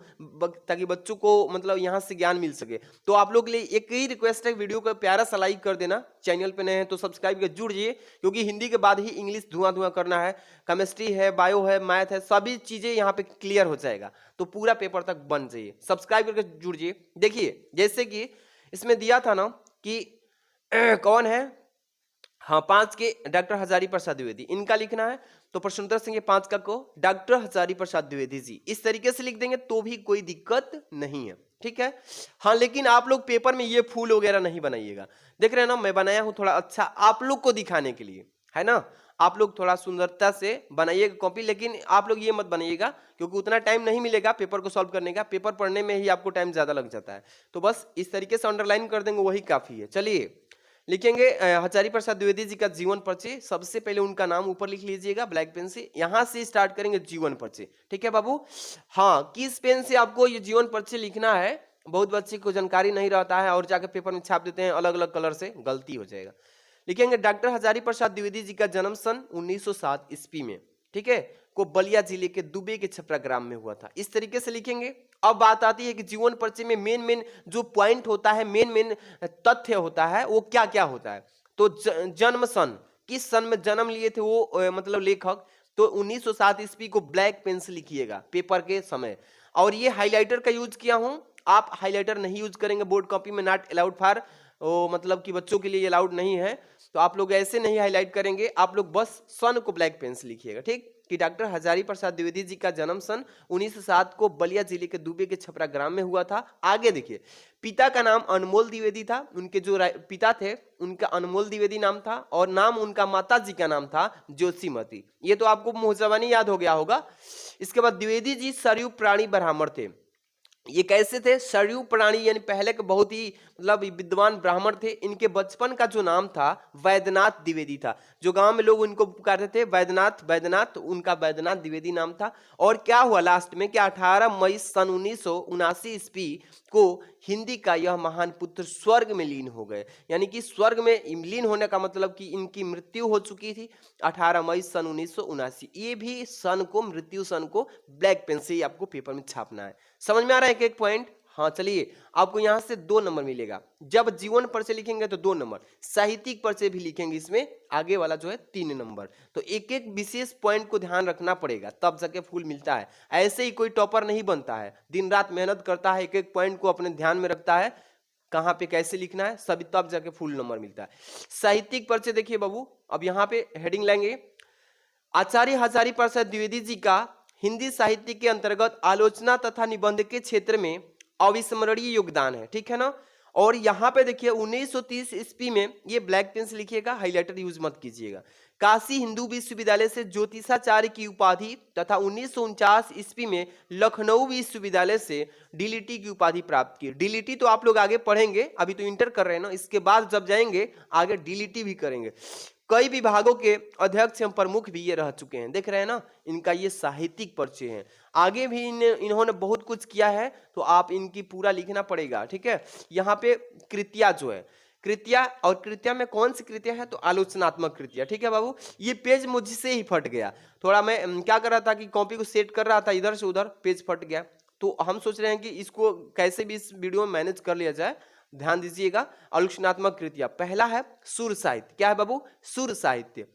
ताकि बच्चों को मतलब यहाँ से ज्ञान मिल सके। तो आप लोग के लिए एक ही रिक्वेस्ट है, वीडियो को प्यारा सा लाइक कर देना, चैनल पे नए हैं तो सब्सक्राइब कर जुड़ जाइए, क्योंकि हिंदी के बाद ही इंग्लिश धुआं करना है, केमिस्ट्री है, बायो है, मैथ है, सभी चीजें यहाँ पे क्लियर हो जाएगा। तो पूरा पेपर तक बन जाइए, सब्सक्राइब करके जुड़ जाइए। देखिए जैसे कि इसमें दिया था ना कि कौन है, हाँ 5 के डॉक्टर हजारी प्रसाद द्विवेदी, इनका लिखना है तो प्रश्नोत्तर संख्या 5 का को डॉक्टर हजारी प्रसाद द्विवेदी जी, इस तरीके से लिख देंगे तो भी कोई दिक्कत नहीं है, ठीक है। हाँ, लेकिन आप लोग पेपर में ये फूल वगैरह नहीं बनाइएगा। देख रहे हैं ना, मैं बनाया हूं थोड़ा अच्छा आप लोग को दिखाने के लिए, है ना। आप लोग थोड़ा सुंदरता से बनाइएगा कॉपी, लेकिन आप लोग ये मत बनाइएगा क्योंकि उतना टाइम नहीं मिलेगा पेपर को सॉल्व करने का, पेपर पढ़ने में ही आपको टाइम ज्यादा लग जाता है। तो बस इस तरीके से अंडरलाइन कर देंगे, वही काफी है। चलिए लिखेंगे हजारी प्रसाद द्विवेदी जी का जीवन परिचय। सबसे पहले उनका नाम ऊपर लिख लीजिएगा ब्लैक पेन से, यहां से स्टार्ट करेंगे जीवन परिचय, ठीक है बाबू। हाँ, किस पेन से आपको ये जीवन परिचय लिखना है बहुत बच्चे को जानकारी नहीं रहता है और जाकर पेपर में छाप देते हैं अलग अलग कलर से, गलती हो जाएगा। लिखेंगे डॉक्टर हजारी प्रसाद द्विवेदी जी का जन्म सन 1907 ईस्वी में, ठीक है, को बलिया जिले के दुबे के छपरा ग्राम में हुआ था। इस तरीके से लिखेंगे। अब बात आती है कि जीवन परिचय में मेन मेन जो पॉइंट होता है, मेन मेन तथ्य होता है, वो क्या क्या होता है। तो जन्म सन, किस सन में जन्म लिए थे वो मतलब लेखक, तो 1907 ईस्वी को ब्लैक पेन से लिखिएगा पेपर के समय। और ये हाइलाइटर का यूज किया हूं, आप हाइलाइटर नहीं यूज करेंगे बोर्ड कॉपी में, नॉट अलाउड फॉर, मतलब कि बच्चों के लिए अलाउड नहीं है, तो आप लोग ऐसे नहीं हाईलाइट करेंगे, आप लोग बस सन को ब्लैक पेन से लिखिएगा, ठीक। कि डॉक्टर हजारी प्रसाद द्विवेदी जी का जन्म सन 1907 को बलिया जिले के दुबे के छपरा ग्राम में हुआ था। आगे देखिए, पिता का नाम अनमोल द्विवेदी था, उनके जो पिता थे उनका अनमोल द्विवेदी नाम था, और नाम उनका माता जी का नाम था जोशीमती। ये तो आपको मुंह ज़बानी याद हो गया होगा। इसके बाद द्विवेदी जी सरयू प्राणी ब्राह्मण थे। ये कैसे थे? सरयू प्राणी यानी पहले के बहुत ही मतलब विद्वान ब्राह्मण थे। इनके बचपन का जो नाम था वैद्यनाथ द्विवेदी था, जो गांव में लोग इनको पुकारते थे वैद्यनाथ वैद्यनाथ, उनका वैद्यनाथ द्विवेदी नाम था। और क्या हुआ लास्ट में कि 18 मई सन 1979 ईस्वी को हिंदी का यह महान पुत्र स्वर्ग में लीन हो गए। यानी कि स्वर्ग में लीन होने का मतलब कि इनकी मृत्यु हो चुकी थी 18 मई सन 1979। ये भी सन को, मृत्यु सन को ब्लैक पेन से ही आपको पेपर में छापना है। समझ में आ रहा है एक एक पॉइंट? हाँ चलिए, आपको यहां से 2 नंबर मिलेगा। जब जीवन परिचय लिखेंगे तो 2 नंबर, साहित्यिक परिचय भी लिखेंगे इसमें, आगे वाला जो है 3 नंबर। तो एक एक विशेष पॉइंट को ध्यान रखना पड़ेगा, तब जाके फूल मिलता है। ऐसे ही कोई टॉपर नहीं बनता है, दिन रात मेहनत करता है, एक एक पॉइंट को अपने ध्यान में रखता है, कहां पे कैसे लिखना है सभी, तब जाके फुल नंबर मिलता है। साहित्यिक परिचय देखिए बाबू, अब यहाँ पे हेडिंग लेंगे, आचार्य हजारी प्रसाद द्विवेदी जी का हिंदी साहित्य के अंतर्गत आलोचना तथा निबंध के क्षेत्र में अविस्मरणीय योगदान है, ठीक है ना। और यहाँ पे देखिए 1930 ईस्वी में, ये ब्लैक पेन से लिखिएगा, हाइलाइटर यूज मत कीजिएगा, काशी हिंदू विश्वविद्यालय से ज्योतिषाचार्य की उपाधि तथा 1949 ईस्वी में लखनऊ विश्वविद्यालय से डीलिटी की उपाधि प्राप्त की। डीलिटी तो आप लोग आगे पढ़ेंगे, अभी तो इंटर कर रहे हैं ना, इसके बाद जब जाएंगे आगे डीलिटी भी करेंगे। कई विभागों के अध्यक्ष एवं प्रमुख भी ये रह चुके हैं, देख रहे हैं ना, इनका ये साहित्यिक परिचय है। आगे भी इन्होंने बहुत कुछ किया है, तो आप इनकी पूरा लिखना पड़ेगा, ठीक है। यहाँ पे कृतिया जो है, कृतिया, और कृतिया में कौन सी कृतिया है, तो आलोचनात्मक कृतिया, ठीक है बाबू। ये पेज मुझसे ही फट गया, थोड़ा मैं क्या कर रहा था कि कॉपी को सेट कर रहा था, इधर से उधर पेज फट गया, तो हम सोच रहे हैं कि इसको कैसे भी इस वीडियो में मैनेज कर लिया जाए। ध्यान दीजिएगा, आलोचनात्मक कृतियां, पहला है सुर साहित्य, क्या है बाबू? सुर साहित्य।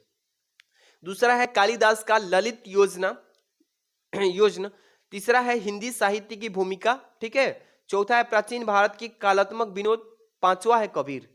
दूसरा है कालिदास का ललित योजना योजना। तीसरा है हिंदी साहित्य की भूमिका, ठीक है। चौथा है प्राचीन भारत की कलात्मक विनोद। पांचवा है कबीर।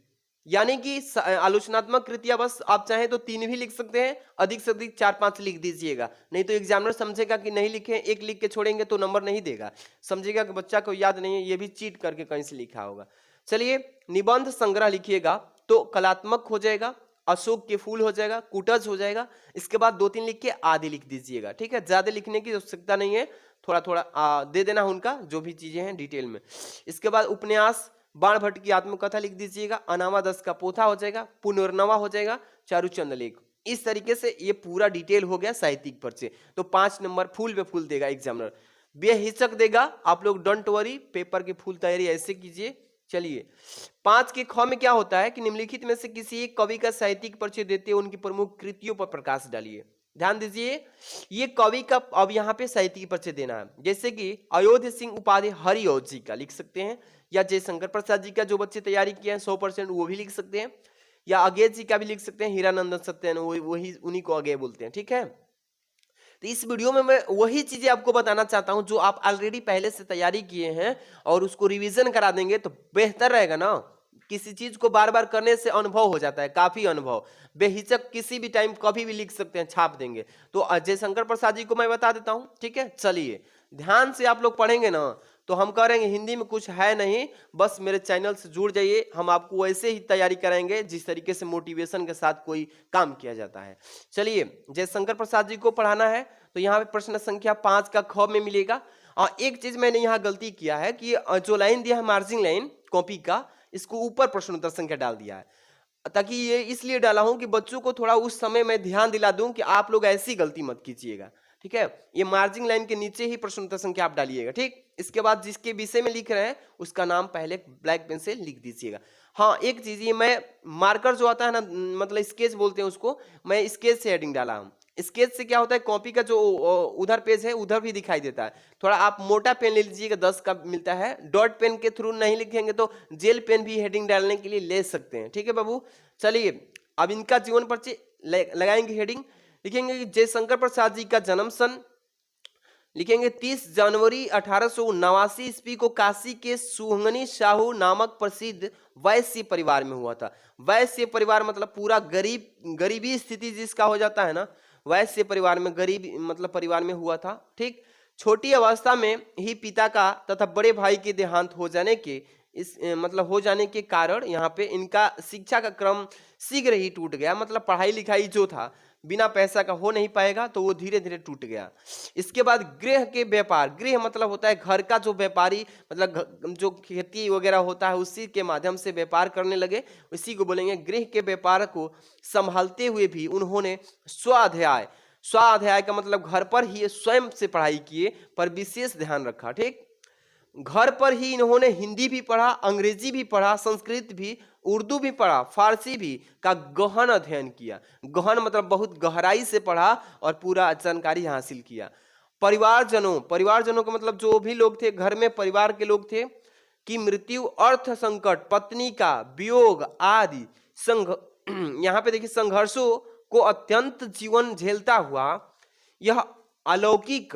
यानी कि आलोचनात्मक कृतियां बस आप चाहें तो 3 भी लिख सकते हैं, अधिक से अधिक 4-5 लिख दीजिएगा, नहीं तो एग्जामिनर समझेगा कि नहीं लिखे, एक लिख के छोड़ेंगे तो नंबर नहीं देगा, समझेगा कि बच्चा को याद नहीं है, ये भी चीट करके कहीं से लिखा होगा। चलिए, निबंध संग्रह लिखिएगा तो कलात्मक हो जाएगा, अशोक के फूल हो जाएगा, कुटज हो जाएगा। इसके बाद 2-3 लिख के आदि लिख दीजिएगा, ठीक है, ज्यादा लिखने की आवश्यकता नहीं है, थोड़ा थोड़ा दे देना उनका जो भी चीजें हैं डिटेल में। इसके बाद उपन्यास, बाण भट्ट की आत्मकथा लिख दीजिएगा, अनामा दस का पोथा हो जाएगा, पुनर्नवा हो जाएगा, चारुचंद लेख। इस तरीके से ये पूरा डिटेल हो गया साहित्यिक परिचय। तो 5 नंबर फुल पे फुल देगा एग्जामिनर, बेहिचक देगा। आप लोग डोंट वरी, पेपर की फुल तैयारी ऐसे कीजिए। चलिए, 5 के ख में क्या होता है कि निम्नलिखित में से किसी एक कवि का साहित्यिक परिचय देते हुए उनकी प्रमुख कृतियों पर प्रकाश डालिए। ध्यान दीजिए, ये कवि का अब यहाँ पे साहित्यिक परिचय देना है। जैसे कि अयोध्या सिंह उपाध्याय हरिऔध जी का लिख सकते हैं, या जयशंकर प्रसाद जी का जो बच्चे तैयारी किए हैं 100% वो भी लिख सकते हैं, या अगेय जी का भी लिख सकते हैं, हीरानंदन सत्यन, वही उन्हीं को अगेय बोलते हैं, ठीक है। तो इस वीडियो में मैं वही चीजें आपको बताना चाहता हूं जो आप ऑलरेडी पहले से तैयारी किए हैं, और उसको रिवीजन करा देंगे तो बेहतर रहेगा ना। किसी चीज को बार बार करने से अनुभव हो जाता है, काफी अनुभव। बेहिचक किसी भी टाइम कभी भी लिख सकते हैं, छाप देंगे। तो अजय शंकर प्रसाद जी को मैं बता देता हूं, ठीक है। चलिए, ध्यान से आप लोग पढ़ेंगे ना तो हम कह रहे हैं हिंदी में कुछ है नहीं, बस मेरे चैनल से जुड़ जाइए, हम आपको वैसे ही तैयारी कराएंगे जिस तरीके से मोटिवेशन के साथ कोई काम किया जाता है। चलिए, जयशंकर प्रसाद जी को पढ़ाना है तो यहाँ पे प्रश्न संख्या 5 का ख में मिलेगा। और एक चीज मैंने यहाँ गलती किया है कि जो लाइन दिया है मार्जिन लाइन कॉपी का, इसको ऊपर प्रश्न उत्तर संख्या डाल दिया है, ताकि ये इसलिए डाला हूं कि बच्चों को थोड़ा उस समय मैं ध्यान दिला दूं कि आप लोग ऐसी गलती मत कीजिएगा, ठीक है, ये मार्जिन लाइन के नीचे ही प्रश्न उत्तर संख्या आप डालिएगा। ठीक, इसके बाद जिसके विषय में लिख रहे हैं उसका नाम पहले ब्लैक पेन से लिख दीजिएगा। हाँ, एक चीज, ये मैं मार्कर जो आता है ना, मतलब स्केच बोलते हैं उसको, मैं स्केच से हेडिंग डाला हूँ। स्केच से क्या होता है, कॉपी का जो उधर पेज है उधर भी दिखाई देता है। थोड़ा आप मोटा पेन ले लीजिएगा, 10 का मिलता है। डॉट पेन के थ्रू नहीं लिखेंगे तो जेल पेन भी हेडिंग डालने के लिए ले सकते हैं। ठीक है बाबू, चलिए अब इनका जीवन परिचय लगाएंगे हेडिंग। लिखेंगे कि जयशंकर प्रसाद जी का जन्म सन, लिखेंगे 30 जनवरी 1889 ईस्वी को काशी के सुहंगनी साहू नामक प्रसिद्ध वैश्य परिवार में हुआ था। वैश्य परिवार मतलब पूरा गरीबी स्थिति जिसका हो जाता है ना, वैश्य परिवार में, गरीब मतलब परिवार में हुआ था। ठीक, छोटी अवस्था में ही पिता का तथा बड़े भाई के देहांत हो जाने के मतलब हो जाने के कारण यहाँ पे इनका शिक्षा का क्रम शीघ्र ही टूट गया। मतलब पढ़ाई लिखाई जो था बिना पैसा का हो नहीं पाएगा, तो वो धीरे धीरे टूट गया। इसके बाद गृह के व्यापार, गृह मतलब होता है घर का, जो व्यापारी मतलब जो खेती वगैरह होता है उसी के माध्यम से व्यापार करने लगे, इसी को बोलेंगे गृह के व्यापार को संभालते हुए भी उन्होंने स्वाध्याय, स्वाध्याय का मतलब घर पर ही स्वयं से पढ़ाई किए पर विशेष ध्यान रखा। ठीक, घर पर ही इन्होंने हिंदी भी पढ़ा, अंग्रेजी भी पढ़ा, संस्कृत भी, उर्दू भी पढ़ा, फारसी भी का गहन अध्ययन किया। गहन मतलब बहुत गहराई से पढ़ा और पूरा जानकारी हासिल किया। परिवारजनों, परिवारजनों का मतलब जो भी लोग थे घर में, परिवार के लोग थे, की मृत्यु, अर्थ संकट, पत्नी का वियोग आदि यहाँ पे देखिए संघर्षों को अत्यंत जीवन झेलता हुआ यह अलौकिक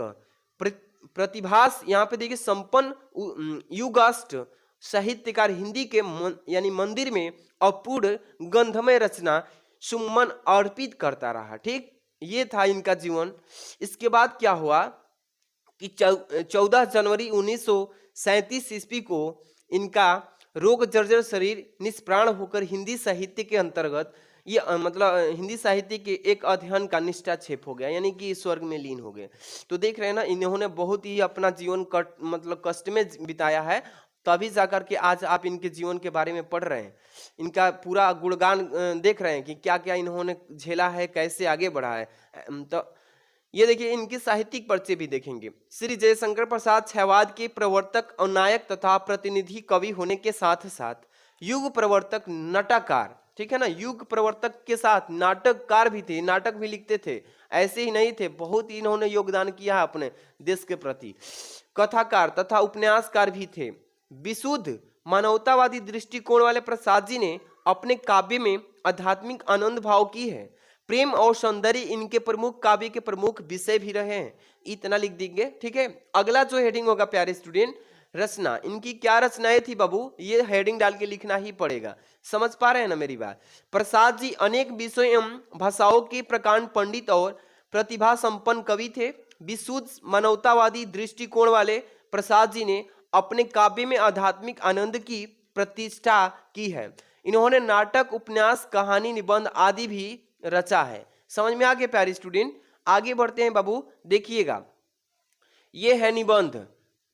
प्रतिभास, यहाँ पे देखिए संपन्न युगाष्ट साहित्यकार हिंदी के यानी मंदिर में अपूर्ण गंधमय रचना सुमन अर्पित करता रहा। ठीक, ये था इनका जीवन। इसके बाद क्या हुआ कि 14 जनवरी 1937 ईस्वी को इनका रोग जर्जर शरीर निष्प्राण होकर हिंदी साहित्य के अंतर्गत ये मतलब हिंदी साहित्य के एक अध्ययन का निष्ठाक्षेप हो गया, यानी कि स्वर्ग में लीन हो गए। तो देख रहे हैं ना, इन्होंने बहुत ही अपना जीवन मतलब कष्ट में बिताया है, तभी जाकर के आज आप इनके जीवन के बारे में पढ़ रहे हैं, इनका पूरा गुणगान देख रहे हैं कि क्या क्या इन्होंने झेला है, कैसे आगे बढ़ा है। तो ये देखिए इनकी साहित्यिक परिचय भी देखेंगे। श्री जयशंकर प्रसाद क्षयवाद के प्रवर्तक और नायक तथा प्रतिनिधि कवि होने के साथ साथ युग प्रवर्तक, नाटककार, ठीक है ना, युग प्रवर्तक के साथ नाटककार भी थे, नाटक भी लिखते थे। ऐसे ही नहीं थे, बहुत ही इन्होंने योगदान किया है अपने देश के प्रति। कथाकार तथा उपन्यासकार भी थे। विशुद्ध मानवतावादी दृष्टिकोण वाले प्रसाद जी ने अपने काव्य में आध्यात्मिक आनंद भाव की है। प्रेम और सौंदर्य इनके प्रमुख काव्य के प्रमुख विषय भी रहे हैं। इतना लिख देंगे। ठीक है, अगला जो हेडिंग होगा प्यारे स्टूडेंट, रचना। इनकी क्या रचनाएं थी बाबू, ये हेडिंग डाल के लिखना ही पड़ेगा। समझ पा रहे हैं ना मेरी बात। प्रसाद जी अनेक विषयों एवं भाषाओं के प्रकांड पंडित और प्रतिभा संपन्न कवि थे। विशुद्ध मानवतावादी दृष्टिकोण वाले प्रसाद जी ने अपने काव्य में आध्यात्मिक आनंद की प्रतिष्ठा की है। इन्होंने नाटक, उपन्यास, कहानी, निबंध आदि भी रचा है। समझ में आ गया प्यारे स्टूडेंट। आगे बढ़ते हैं बाबू, देखिएगा ये है निबंध।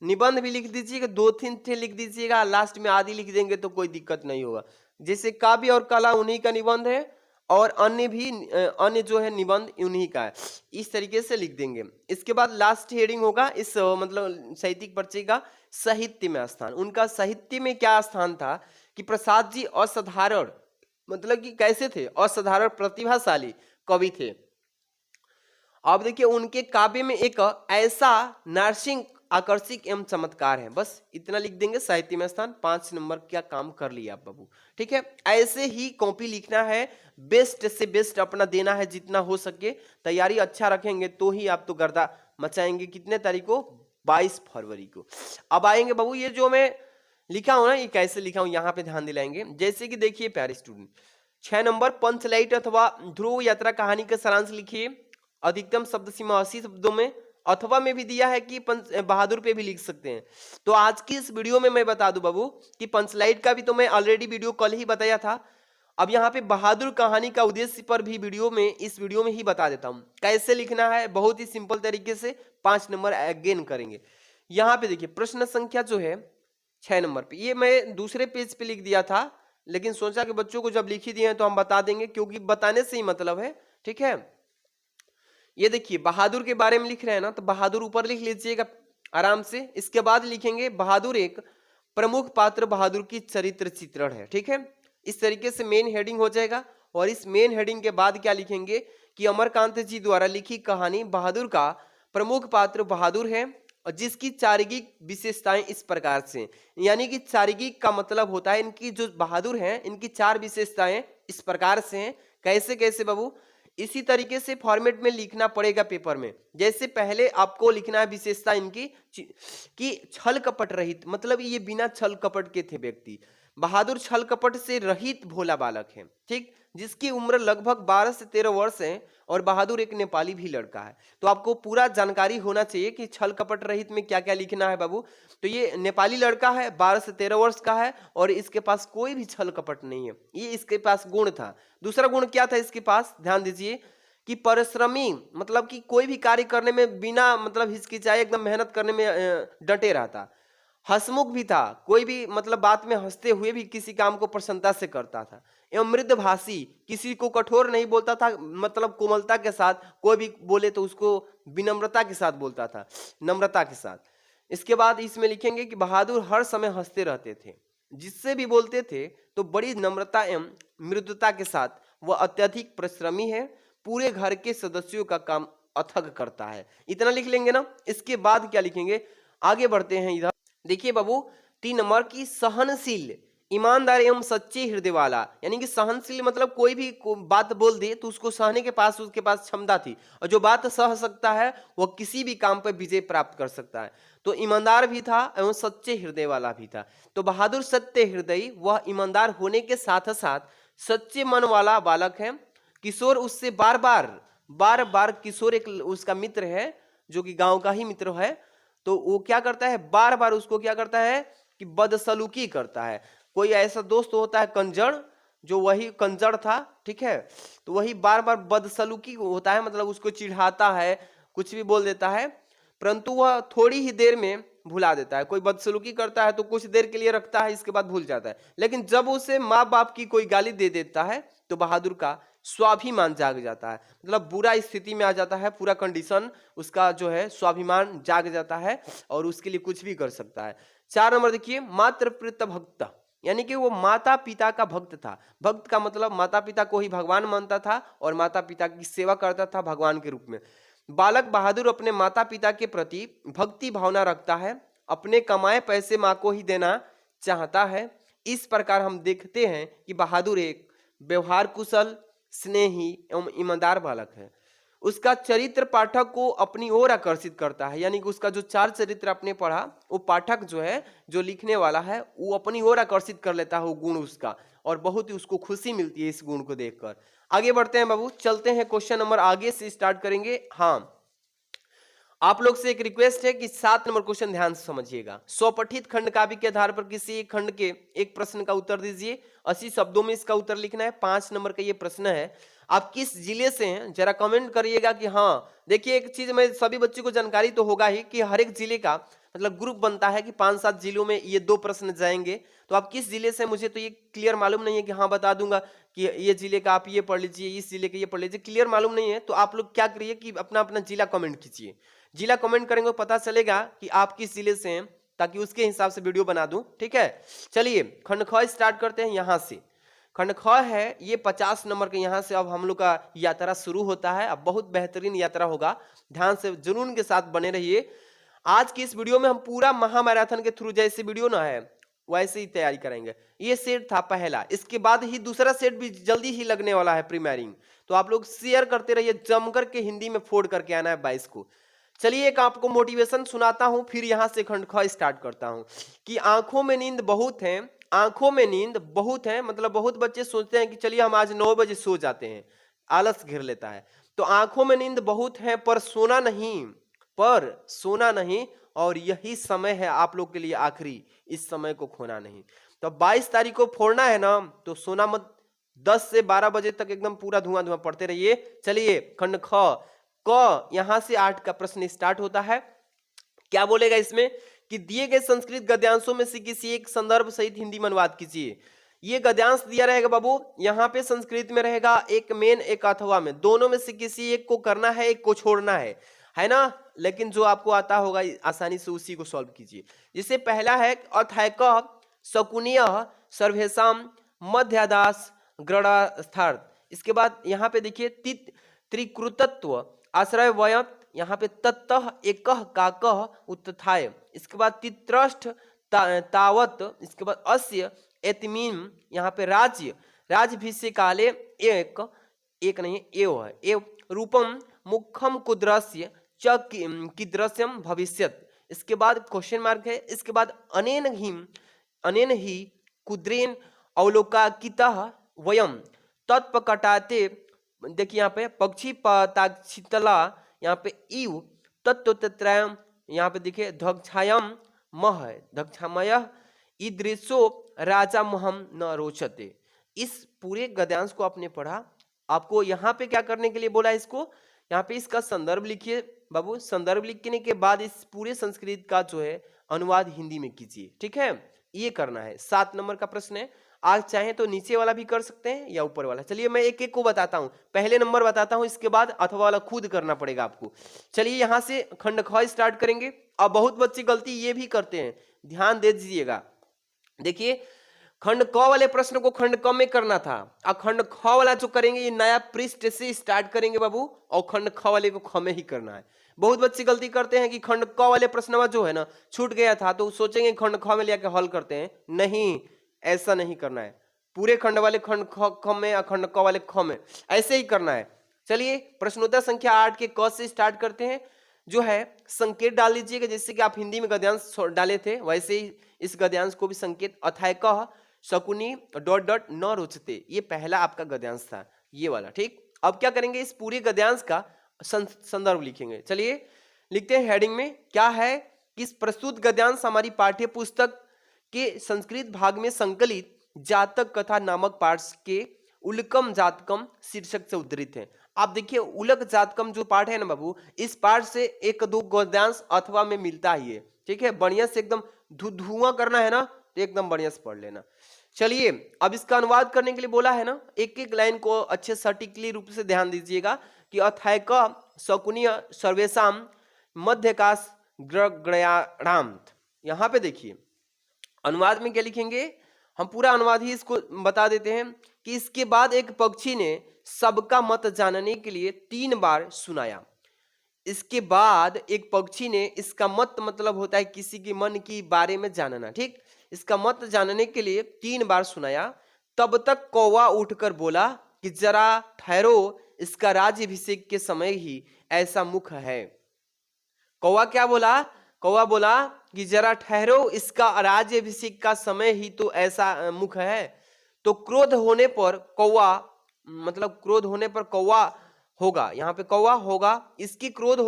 निबंध भी लिख दीजिएगा, 2-3 थे लिख दीजिएगा, लास्ट में आदि लिख देंगे तो कोई दिक्कत नहीं होगा। जैसे काव्य और कला उन्हीं का निबंध है और अन्य भी अन्य जो है निबंध उन्हीं का है, इस तरीके से लिख देंगे। इसके बाद लास्ट हेडिंग होगा इस मतलब साहित्यिक परिचय का, साहित्य में स्थान। उनका साहित्य में क्या स्थान था कि प्रसाद जी असाधारण, मतलब कि कैसे थे, असाधारण प्रतिभाशाली कवि थे। अब देखिए उनके काव्य में एक ऐसा नर्सिंग आकर्षक एवं चमत्कार है। बस इतना लिख देंगे, साहित्य में स्थान 5 नंबर क्या काम कर लिया आप बाबू। ठीक है, ऐसे ही कॉपी लिखना है, बेस्ट से बेस्ट अपना देना है जितना हो सके। तैयारी अच्छा रखेंगे तो ही आप तो गर्दा मचाएंगे। कितने तारीख को, 22 फरवरी को। अब आएंगे बाबू, ये जो मैं लिखा हूं ना, ये कैसे लिखा हूं यहाँ पे ध्यान दिलाएंगे। जैसे कि देखिए प्यारे स्टूडेंट, 6 नंबर पंचलाइट अथवा ध्रुव यात्रा कहानी का सारांश लिखिए। अधिकतम शब्द सीमा 80 शब्दों में, अथवा में भी दिया है कि बहादुर पे भी लिख सकते हैं। तो आज की इस वीडियो में मैं बता दूं बाबू कि पंचलाइट का भी तो मैं ऑलरेडी वीडियो कल ही बताया था। अब यहाँ पे बहादुर कहानी का उद्देश्य पर भी इस वीडियो में ही बता देता हूँ कैसे लिखना है। बहुत ही सिंपल तरीके से 5 नंबर अगेन करेंगे। यहाँ पे देखिए प्रश्न संख्या जो है 6 नंबर पे, ये मैं दूसरे पेज पे लिख दिया था, लेकिन सोचा कि बच्चों को जब लिख ही दिए हैं तो हम बता देंगे, क्योंकि बताने से ही मतलब है। ठीक है, ये देखिए बहादुर के बारे में लिख रहे हैं ना, तो बहादुर ऊपर लिख लीजिएगा आराम से। इसके बाद लिखेंगे बहादुर एक प्रमुख पात्र बहादुर की चरित्र चित्रण है, ठीक है। इस तरीके से मेन हेडिंग हो जाएगा। और इस मेन हेडिंग के बाद क्या लिखेंगे कि अमरकांत जी द्वारा लिखी कहानी बहादुर का प्रमुख पात्र बहादुर है और जिसकी चारित्रिक विशेषताएं इस प्रकार से, यानी कि चारित्रिक का मतलब होता है इनकी जो बहादुर हैं इनकी 4 विशेषताएं इस प्रकार से हैं। कैसे कैसे बाबू, इसी तरीके से फॉर्मेट में लिखना पड़ेगा पेपर में। जैसे पहले आपको लिखना है विशेषता इनकी कि छल कपट रहित, मतलब ये बिना छल कपट के थे व्यक्ति। बहादुर छल कपट से रहित भोला बालक है, ठीक, जिसकी उम्र लगभग 12 से 13 वर्ष है और बहादुर एक नेपाली भी लड़का है। तो आपको पूरा जानकारी होना चाहिए कि छल कपट रहित में क्या क्या लिखना है बाबू। तो ये नेपाली लड़का है, 12 से 13 वर्ष का है और इसके पास कोई भी छल कपट नहीं है। ये इसके पास गुण था। दूसरा गुण क्या था इसके पास, ध्यान दीजिए कि परिश्रमी, मतलब कि कोई भी कार्य करने में बिना मतलब हिचकिचाए एकदम मेहनत करने में डटे रहता। हंसमुख भी था, कोई भी मतलब बात में हंसते हुए भी किसी काम को प्रसन्नता से करता था। एवं मृदभाषी, किसी को कठोर नहीं बोलता था, मतलब कोमलता के साथ, कोई भी बोले तो उसको विनम्रता के साथ बोलता था, नम्रता के साथ। इसके बाद इसमें लिखेंगे कि बहादुर हर समय हंसते रहते थे, जिससे भी बोलते थे तो बड़ी नम्रता एवं मृदुता के साथ। वह अत्यधिक परिश्रमी है, पूरे घर के सदस्यों का काम अथक करता है। इतना लिख लेंगे ना। इसके बाद क्या लिखेंगे, आगे बढ़ते हैं इधर। देखिए बाबू 3 नंबर की सहनशील, ईमानदार एवं सच्चे हृदय वाला, यानी कि सहनशील मतलब कोई भी बात बोल दे तो उसको सहने के पास उसके पास क्षमता थी, और जो बात सह सकता है वह किसी भी काम पर विजय प्राप्त कर सकता है। तो ईमानदार भी था एवं सच्चे हृदय वाला भी था। तो बहादुर सत्य हृदय, वह ईमानदार होने के साथ साथ सच्चे मन वाला बालक है। किशोर उससे बार बार किशोर एक उसका मित्र है जो कि गांव का ही मित्र है, तो वो क्या करता है, बार बार उसको क्या करता है कि बदसलूकी करता है। कोई ऐसा दोस्त होता है कंजड़, जो वही कंजड़ था, ठीक है, तो वही बार बार बदसलूकी होता है, मतलब उसको चिढ़ाता है, कुछ भी बोल देता है, परंतु वह थोड़ी ही देर में भुला देता है। कोई बदसलूकी करता है तो कुछ देर के लिए रखता है, इसके बाद भूल जाता है। लेकिन जब उसे माँ बाप की कोई गाली दे देता है तो बहादुर का स्वाभिमान जाग जाता है, मतलब बुरा स्थिति में आ जाता है, पूरा कंडीशन उसका जो है स्वाभिमान जाग जाता है और उसके लिए कुछ भी कर सकता है। 4 नंबर देखिए, मातृप्रीत भक्त, यानी कि वो माता पिता का भक्त था। भक्त का मतलब माता पिता को ही भगवान मानता था और माता पिता की सेवा करता था भगवान के रूप में। बालक बहादुर अपने माता पिता के प्रति भक्ति भावना रखता है, अपने कमाए पैसे माँ को ही देना चाहता है। इस प्रकार हम देखते हैं कि बहादुर एक व्यवहार कुशल, स्नेही एवं ईमानदार बालक है। उसका चरित्र पाठक को अपनी ओर आकर्षित करता है, यानी कि उसका जो 4 चरित्र आपने पढ़ा वो पाठक जो है, जो लिखने वाला है, वो अपनी ओर आकर्षित कर लेता है वो गुण उसका, और बहुत ही उसको खुशी मिलती है इस गुण को देखकर। आगे बढ़ते हैं बाबू, चलते हैं क्वेश्चन नंबर आगे से स्टार्ट करेंगे। हाँ, आप लोग से एक रिक्वेस्ट है कि 7 नंबर क्वेश्चन ध्यान से समझिएगा। स्वपठित खंड काव्य के आधार पर किसी एक खंड के एक प्रश्न का उत्तर दीजिए। 80 शब्दों में इसका उत्तर लिखना है। 5 नंबर का ये प्रश्न है। आप किस जिले से हैं जरा कमेंट करिएगा कि हाँ। देखिए एक चीज में सभी बच्चों को जानकारी तो होगा ही कि हर एक जिले का मतलब ग्रुप बनता है कि 5-7 जिलों में ये 2 प्रश्न जाएंगे। तो आप किस जिले से, मुझे तो ये क्लियर मालूम नहीं है कि हाँ बता दूंगा कि ये जिले का आप ये पढ़ लीजिए, इस जिले के ये पढ़ लीजिए, क्लियर मालूम नहीं है। तो आप लोग क्या करिए कि अपना अपना जिला कमेंट कीजिए। जिला कमेंट करेंगे पता चलेगा कि आप किस जिले से हैं, ताकि उसके हिसाब से वीडियो बना दूं, ठीक है। चलिए खंड ख स्टार्ट करते हैं यहाँ से। खंड ख है ये 50 नंबर के। यहाँ से अब हम लोग का यात्रा शुरू होता है। अब बहुत बेहतरीन यात्रा होगा, ध्यान से जुनून के साथ बने रहिए। आज की इस वीडियो में हम पूरा महामैराथन के थ्रू जैसे वीडियो ना है वैसे ही तैयारी करेंगे। ये सेट था पहला, इसके बाद ही दूसरा सेट भी जल्दी ही लगने वाला है प्रीमेरिंग। तो आप लोग शेयर करते रहिए, जमकर के हिंदी में फोड़ करके आना है 22 को। चलिए एक आपको मोटिवेशन सुनाता हूं, फिर यहां से खंड ख स्टार्ट करता हूं कि आंखों में नींद बहुत है, आंखों में नींद बहुत है, मतलब बहुत बच्चे सोचते हैं कि चलिए हम आज 9 बजे सो जाते हैं, आलस घेर लेता है। तो आंखों में नींद बहुत है पर सोना नहीं, और यही समय है आप लोग के लिए आखिरी, इस समय को खोना नहीं। तो 22 तारीख को फोड़ना है ना, तो सोना मत। 10 से 12 बजे तक एकदम पूरा धुआं धुआं पड़ते रहिए। चलिए खंड ख क यहां से 8 का प्रश्न स्टार्ट होता है। क्या बोलेगा इसमें कि दिए गए संस्कृत गद्यांशों में से किसी एक संदर्भ सहित हिंदी में अनुवाद कीजिए। ये गद्यांश दिया रहेगा बाबू, यहाँ पे संस्कृत में रहेगा एक मेन एक अथवा में, दोनों में से किसी एक को करना है, एक को छोड़ना है ना। लेकिन जो आपको आता होगा आसानी से उसी को सॉल्व कीजिए। जिससे पहला है अथैक शकुनीय सर्वेशम मध्यादास ग्रणास्थार्थ। इसके बाद यहाँ पे देखिए त्रिकृतत्व आश्रय वयत, यहाँ पे तत्तः एकह काकह उत्थाय। इसके बाद तित्रष्ठ तावत। इसके बाद अस्य एतमीम, यहाँ पे राजभिषे काले एक नहीं एव है, एव रूपम मुखम कुद्रस्य च कीदृश्यम भविष्यत। इसके बाद क्वेश्चन मार्क है। इसके बाद अनेन ही कुद्रेन अवलोकाकितः वयम तत्पकटाते। देखिए यहाँ पे पक्षी पताक्षितला, यहाँ पे इव तत्वत्रयम, यहाँ पे देखिए धक्षायम मह धक्षामय ईदृशो राजा महम न रोचते। इस पूरे गद्यांश को आपने पढ़ा। आपको यहाँ पे क्या करने के लिए बोला इसको, यहाँ पे इसका संदर्भ लिखिए बाबू। संदर्भ लिखने के बाद इस पूरे संस्कृत का जो है अनुवाद हिंदी में कीजिए, ठीक है। ये करना है। 7 नंबर का प्रश्न है। आज चाहे तो नीचे वाला भी कर सकते हैं या ऊपर वाला। चलिए मैं एक एक को बताता हूं, पहले नंबर बताता हूं, इसके बाद अथवा वाला खुद करना पड़ेगा आपको। चलिए यहां से खंड ख स्टार्ट करेंगे। अब बहुत बच्चे गलती ये भी करते हैं, ध्यान दे दीजिएगा। देखिए खंड क वाले प्रश्न को खंड क में करना था, और खंड ख वाला जो करेंगे ये नया पृष्ठ से स्टार्ट करेंगे बाबू, और खंड ख वाले को ख में ही करना है। बहुत बच्चे गलती करते हैं कि खंड क वाले प्रश्न जो है ना छूट गया था तो सोचेंगे खंड ख में लेकर हल करते हैं। नहीं, ऐसा नहीं करना है। पूरे खंड वाले खंड ख में, खंड क वाले ख में, ऐसे ही करना है। चलिए प्रश्नोत्तर संख्या 8 के क से स्टार्ट करते हैं। जो है संकेत डाल लीजिएगा, जैसे कि आप हिंदी में गद्यांश डाले थे वैसे ही इस गद्यांश को भी संकेत अथैक शकुनी ... न रोचते। ये पहला आपका गद्यांश था, ये वाला, ठीक। अब क्या करेंगे, इस पूरे गद्यांश का संदर्भ लिखेंगे। चलिए लिखते हैं हेडिंग में क्या है कि इस प्रस्तुत गद्यांश हमारी पाठ्य पुस्तक के संस्कृत भाग में संकलित जातक कथा नामक पाठ के उल्कम जातकम शीर्षक से उद्धृत है। आप देखिए उलक जातकम जो पाठ है ना बाबू, इस पाठ से एक दो गद्यांश अथवा में मिलता ही है, ठीक है। बढ़िया से एकदम धुआं करना है ना तो एकदम बढ़िया से पढ़ लेना। चलिए अब इसका अनुवाद करने के लिए बोला है ना, एक एक लाइन को अच्छे सटीकली रूप से ध्यान दीजिएगा कि अथैक शकुनीय सर्वेशम मध्यकाश ग्रयाणांत। यहाँ पे देखिए अनुवाद में क्या लिखेंगे, हम पूरा अनुवाद ही इसको बता देते हैं कि इसके बाद एक पक्षी ने सबका मत जानने के लिए 3 बार सुनाया। इसके बाद एक पक्षी ने, इसका मत मतलब होता है किसी के मन की बारे में जानना, ठीक। इसका मत जानने के लिए 3 बार सुनाया। तब तक कौवा उठकर बोला कि जरा ठहरो, इसका राज्याभिषेक के समय ही ऐसा मुख है। कौवा क्या बोला, कौवा बोला कि जरा ठहरो, इसका राज्याभिषेक का समय ही तो ऐसा मुख है। तो क्रोध होने पर कौवा, मतलब क्रोध होने पर कौवा होगा, यहाँ पे कौवा होगा। इसकी क्रोध